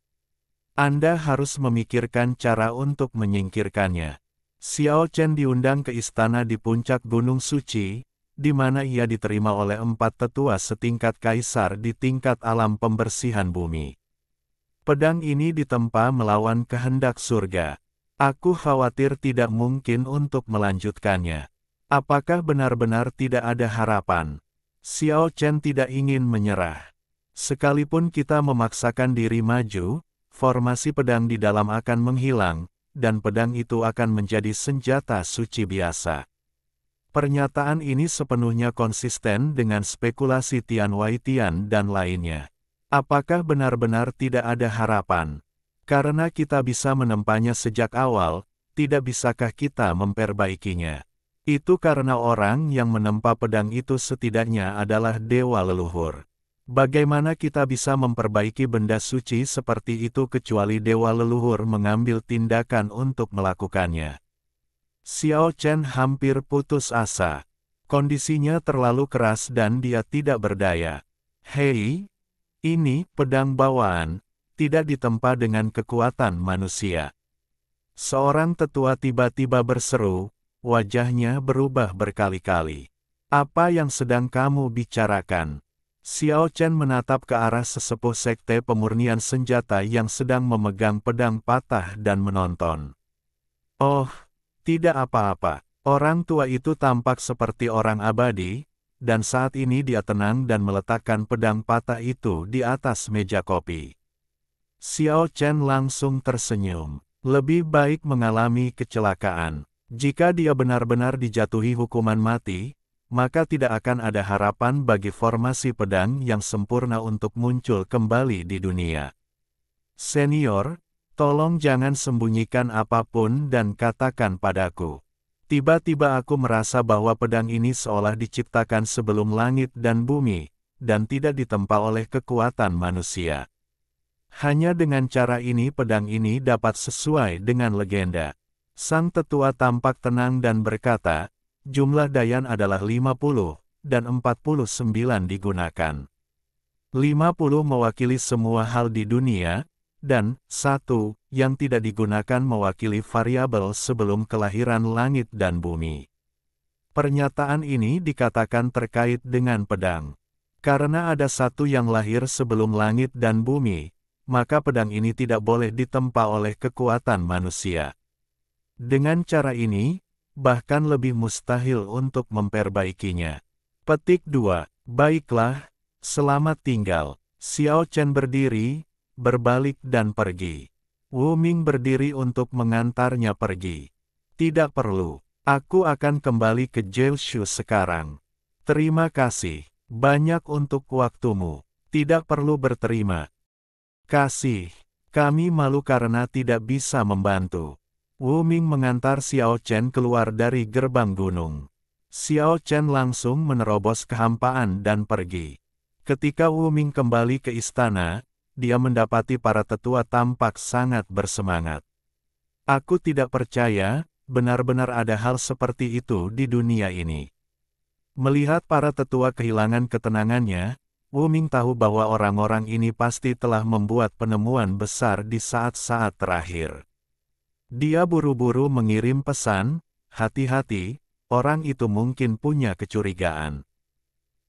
Anda harus memikirkan cara untuk menyingkirkannya." Xiao Chen diundang ke istana di puncak Gunung Suci, di mana ia diterima oleh 4 tetua setingkat kaisar di tingkat alam pembersihan bumi. "Pedang ini ditempa melawan kehendak surga. Aku khawatir tidak mungkin untuk melanjutkannya. Apakah benar-benar tidak ada harapan?" Xiao Chen tidak ingin menyerah. Sekalipun kita memaksakan diri maju, formasi pedang di dalam akan menghilang, dan pedang itu akan menjadi senjata suci biasa. Pernyataan ini sepenuhnya konsisten dengan spekulasi Tian Waitian dan lainnya. Apakah benar-benar tidak ada harapan? Karena kita bisa menempanya sejak awal, tidak bisakah kita memperbaikinya? Itu karena orang yang menempa pedang itu setidaknya adalah dewa leluhur. Bagaimana kita bisa memperbaiki benda suci seperti itu kecuali dewa leluhur mengambil tindakan untuk melakukannya? Xiao Chen hampir putus asa. Kondisinya terlalu keras dan dia tidak berdaya. "Hei, ini pedang bawaan, tidak ditempa dengan kekuatan manusia." Seorang tetua tiba-tiba berseru, wajahnya berubah berkali-kali. Apa yang sedang kamu bicarakan? Xiao Chen menatap ke arah sesepuh sekte pemurnian senjata yang sedang memegang pedang patah dan menonton. Oh, tidak apa-apa. Orang tua itu tampak seperti orang abadi, dan saat ini dia tenang dan meletakkan pedang patah itu di atas meja kopi. Xiao Chen langsung tersenyum. Lebih baik mengalami kecelakaan. Jika dia benar-benar dijatuhi hukuman mati, maka tidak akan ada harapan bagi formasi pedang yang sempurna untuk muncul kembali di dunia. Senior, tolong jangan sembunyikan apapun dan katakan padaku. Tiba-tiba aku merasa bahwa pedang ini seolah diciptakan sebelum langit dan bumi, dan tidak ditempa oleh kekuatan manusia. Hanya dengan cara ini pedang ini dapat sesuai dengan legenda. Sang tetua tampak tenang dan berkata, jumlah Dayan adalah 50, dan 49 digunakan. 50 mewakili semua hal di dunia, dan 1 yang tidak digunakan mewakili variabel sebelum kelahiran langit dan bumi. Pernyataan ini dikatakan terkait dengan pedang. Karena ada 1 yang lahir sebelum langit dan bumi, maka pedang ini tidak boleh ditempa oleh kekuatan manusia. Dengan cara ini, bahkan lebih mustahil untuk memperbaikinya. Petik 2. Baiklah, selamat tinggal. Xiao Chen berdiri, berbalik dan pergi. Wu Ming berdiri untuk mengantarnya pergi. Tidak perlu, aku akan kembali ke Jiushu sekarang. Terima kasih, banyak untuk waktumu. Tidak perlu berterima kasih. Kami malu karena tidak bisa membantu. Wu Ming mengantar Xiao Chen keluar dari gerbang gunung. Xiao Chen langsung menerobos kehampaan dan pergi. Ketika Wu Ming kembali ke istana, dia mendapati para tetua tampak sangat bersemangat. Aku tidak percaya, benar-benar ada hal seperti itu di dunia ini. Melihat para tetua kehilangan ketenangannya, Wu Ming tahu bahwa orang-orang ini pasti telah membuat penemuan besar di saat-saat terakhir. Dia buru-buru mengirim pesan, hati-hati, orang itu mungkin punya kecurigaan.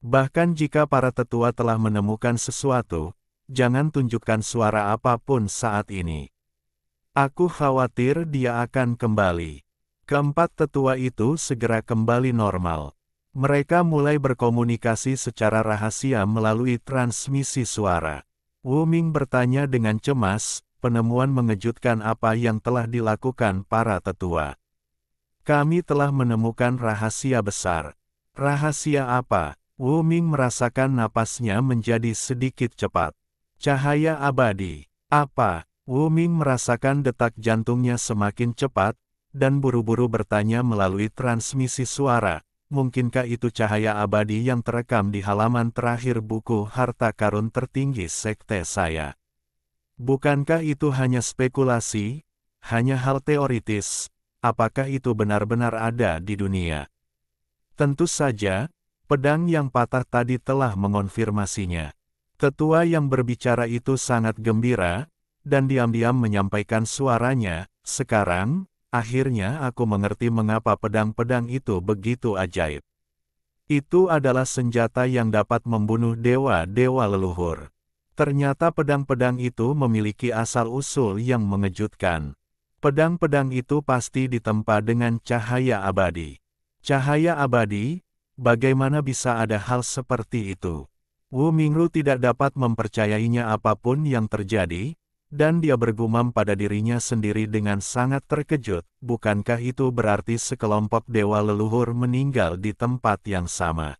Bahkan jika para tetua telah menemukan sesuatu, jangan tunjukkan suara apapun saat ini. Aku khawatir dia akan kembali. Keempat tetua itu segera kembali normal. Mereka mulai berkomunikasi secara rahasia melalui transmisi suara. Wu Ming bertanya dengan cemas, penemuan mengejutkan apa yang telah dilakukan para tetua. Kami telah menemukan rahasia besar. Rahasia apa? Wu Ming merasakan napasnya menjadi sedikit cepat. Cahaya abadi. Apa? Wu Ming merasakan detak jantungnya semakin cepat, dan buru-buru bertanya melalui transmisi suara, mungkinkah itu cahaya abadi yang terekam di halaman terakhir buku harta karun tertinggi sekte saya? Bukankah itu hanya spekulasi, hanya hal teoritis? Apakah itu benar-benar ada di dunia? Tentu saja, pedang yang patah tadi telah mengonfirmasinya. Tetua yang berbicara itu sangat gembira, dan diam-diam menyampaikan suaranya, sekarang, akhirnya aku mengerti mengapa pedang-pedang itu begitu ajaib. Itu adalah senjata yang dapat membunuh dewa-dewa leluhur. Ternyata pedang-pedang itu memiliki asal-usul yang mengejutkan. Pedang-pedang itu pasti ditempa dengan cahaya abadi. Cahaya abadi? Bagaimana bisa ada hal seperti itu? Wu Mingru tidak dapat mempercayainya apapun yang terjadi, dan dia bergumam pada dirinya sendiri dengan sangat terkejut, bukankah itu berarti sekelompok dewa leluhur meninggal di tempat yang sama?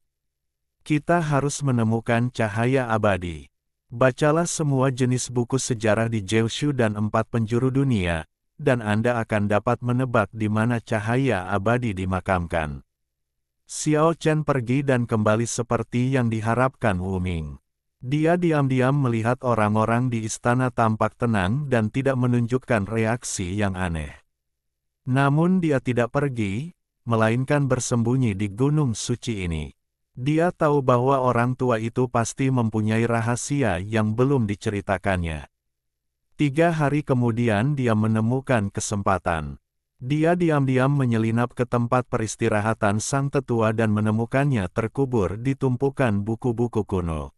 Kita harus menemukan cahaya abadi. Bacalah semua jenis buku sejarah di Jiushu dan 4 penjuru dunia, dan Anda akan dapat menebak di mana cahaya abadi dimakamkan. Xiao Chen pergi dan kembali seperti yang diharapkan Wu Ming. Dia diam-diam melihat orang-orang di istana tampak tenang dan tidak menunjukkan reaksi yang aneh. Namun dia tidak pergi, melainkan bersembunyi di gunung suci ini. Dia tahu bahwa orang tua itu pasti mempunyai rahasia yang belum diceritakannya. 3 hari kemudian dia menemukan kesempatan. Dia diam-diam menyelinap ke tempat peristirahatan sang tetua dan menemukannya terkubur di tumpukan buku-buku kuno.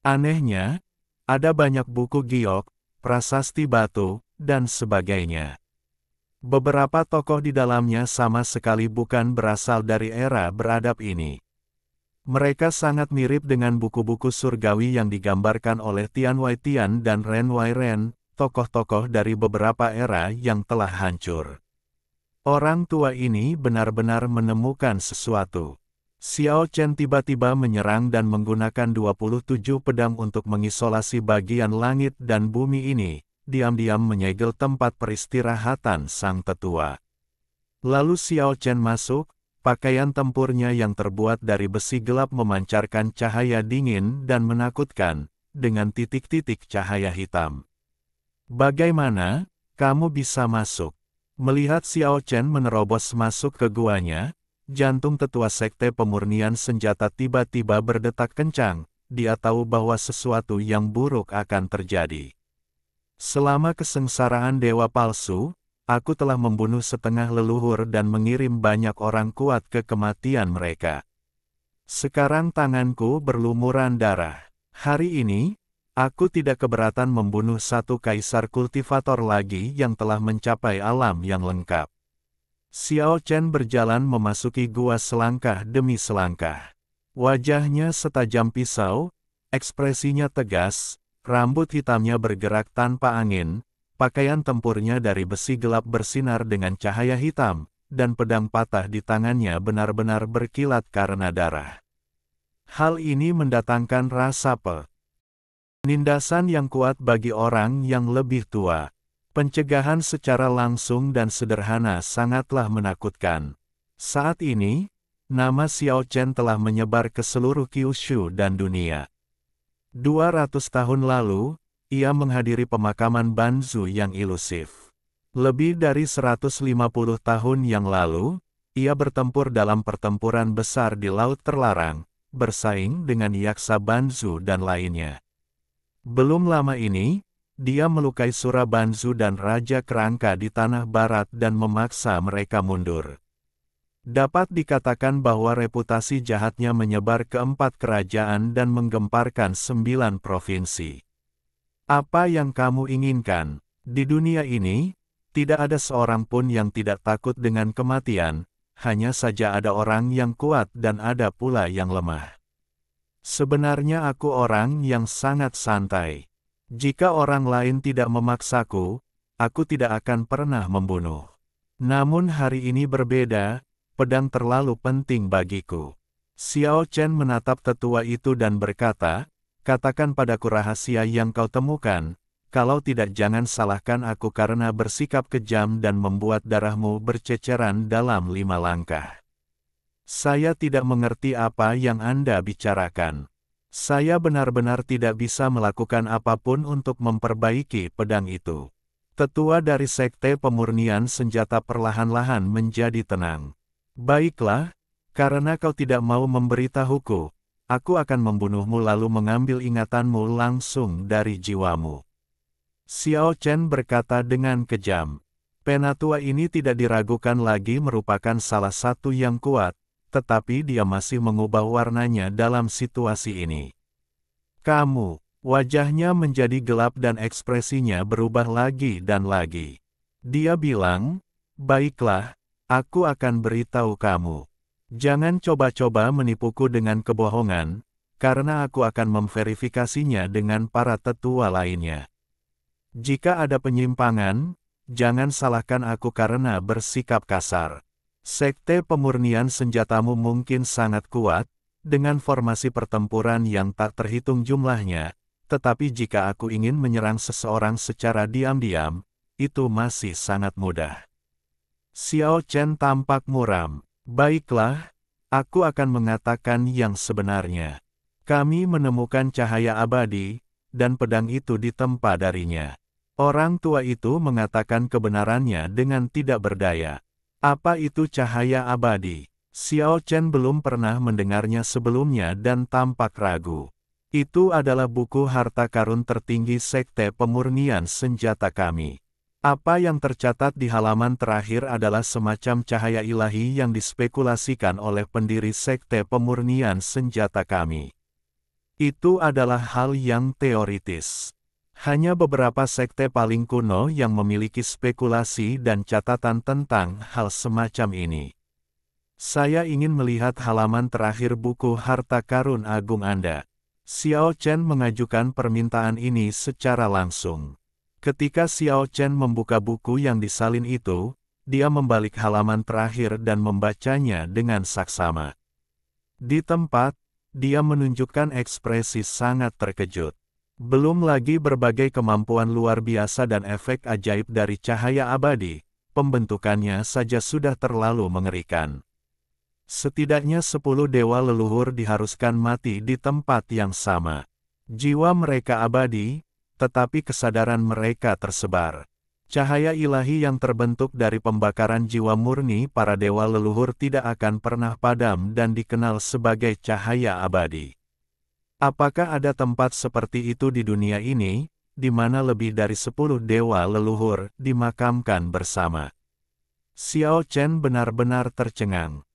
Anehnya, ada banyak buku giok, prasasti batu, dan sebagainya. Beberapa tokoh di dalamnya sama sekali bukan berasal dari era beradab ini. Mereka sangat mirip dengan buku-buku surgawi yang digambarkan oleh Tian Wai Tian dan Ren Wai Ren, tokoh-tokoh dari beberapa era yang telah hancur. Orang tua ini benar-benar menemukan sesuatu. Xiao Chen tiba-tiba menyerang dan menggunakan 27 pedang untuk mengisolasi bagian langit dan bumi ini, diam-diam menyegel tempat peristirahatan sang tetua. Lalu Xiao Chen masuk, pakaian tempurnya yang terbuat dari besi gelap memancarkan cahaya dingin dan menakutkan, dengan titik-titik cahaya hitam. "Bagaimana, kamu bisa masuk?" Melihat Xiao Chen menerobos masuk ke guanya, jantung tetua sekte pemurnian senjata tiba-tiba berdetak kencang. Dia tahu bahwa sesuatu yang buruk akan terjadi. Selama kesengsaraan dewa palsu, aku telah membunuh setengah leluhur dan mengirim banyak orang kuat ke kematian mereka. Sekarang tanganku berlumuran darah. Hari ini, aku tidak keberatan membunuh satu kaisar kultivator lagi yang telah mencapai alam yang lengkap. Xiao Chen berjalan memasuki gua selangkah demi selangkah. Wajahnya setajam pisau, ekspresinya tegas, rambut hitamnya bergerak tanpa angin, pakaian tempurnya dari besi gelap bersinar dengan cahaya hitam, dan pedang patah di tangannya benar-benar berkilat karena darah. Hal ini mendatangkan rasa penindasan yang kuat bagi orang yang lebih tua. Pencegahan secara langsung dan sederhana sangatlah menakutkan. Saat ini, nama Xiao Chen telah menyebar ke seluruh Kyushu dan dunia. 200 tahun lalu, ia menghadiri pemakaman Banzu yang ilusif. Lebih dari 150 tahun yang lalu, ia bertempur dalam pertempuran besar di Laut Terlarang, bersaing dengan Yaksa Banzu dan lainnya. Belum lama ini, dia melukai Sura Banzu dan Raja Kerangka di Tanah Barat dan memaksa mereka mundur. Dapat dikatakan bahwa reputasi jahatnya menyebar ke 4 kerajaan dan menggemparkan 9 provinsi. Apa yang kamu inginkan? Di dunia ini, tidak ada seorang pun yang tidak takut dengan kematian, hanya saja ada orang yang kuat dan ada pula yang lemah. Sebenarnya aku orang yang sangat santai. Jika orang lain tidak memaksaku, aku tidak akan pernah membunuh. Namun hari ini berbeda, pedang terlalu penting bagiku. Xiao Chen menatap tetua itu dan berkata, "Katakan padaku rahasia yang kau temukan, kalau tidak jangan salahkan aku karena bersikap kejam dan membuat darahmu berceceran dalam 5 langkah. Saya tidak mengerti apa yang Anda bicarakan. Saya benar-benar tidak bisa melakukan apapun untuk memperbaiki pedang itu." Tetua dari Sekte Pemurnian Senjata perlahan-lahan menjadi tenang. "Baiklah, karena kau tidak mau memberitahuku, aku akan membunuhmu lalu mengambil ingatanmu langsung dari jiwamu." Xiao Chen berkata dengan kejam. Penatua ini tidak diragukan lagi merupakan salah satu yang kuat, tetapi dia masih mengubah warnanya dalam situasi ini. "Kamu," wajahnya menjadi gelap dan ekspresinya berubah lagi dan lagi. Dia bilang, "Baiklah, aku akan beritahu kamu. Jangan coba-coba menipuku dengan kebohongan, karena aku akan memverifikasinya dengan para tetua lainnya. Jika ada penyimpangan, jangan salahkan aku karena bersikap kasar. Sekte Pemurnian Senjatamu mungkin sangat kuat, dengan formasi pertempuran yang tak terhitung jumlahnya, tetapi jika aku ingin menyerang seseorang secara diam-diam, itu masih sangat mudah." Xiao Chen tampak muram. "Baiklah, aku akan mengatakan yang sebenarnya. Kami menemukan cahaya abadi, dan pedang itu ditempa darinya." Orang tua itu mengatakan kebenarannya dengan tidak berdaya. Apa itu cahaya abadi? Xiao Chen belum pernah mendengarnya sebelumnya dan tampak ragu. "Itu adalah buku harta karun tertinggi Sekte Pemurnian Senjata kami. Apa yang tercatat di halaman terakhir adalah semacam cahaya ilahi yang dispekulasikan oleh pendiri sekte pemurnian senjata kami. Itu adalah hal yang teoritis. Hanya beberapa sekte paling kuno yang memiliki spekulasi dan catatan tentang hal semacam ini. Saya ingin melihat halaman terakhir buku Harta Karun Agung Anda. Xiao Chen mengajukan permintaan ini secara langsung. Ketika Xiao Chen membuka buku yang disalin itu, dia membalik halaman terakhir dan membacanya dengan saksama. Di tempat, dia menunjukkan ekspresi sangat terkejut. Belum lagi berbagai kemampuan luar biasa dan efek ajaib dari cahaya abadi, pembentukannya saja sudah terlalu mengerikan. Setidaknya 10 dewa leluhur diharuskan mati di tempat yang sama. Jiwa mereka abadi, tetapi kesadaran mereka tersebar. Cahaya ilahi yang terbentuk dari pembakaran jiwa murni para dewa leluhur tidak akan pernah padam dan dikenal sebagai cahaya abadi. Apakah ada tempat seperti itu di dunia ini, di mana lebih dari 10 dewa leluhur dimakamkan bersama? Xiao Chen benar-benar tercengang.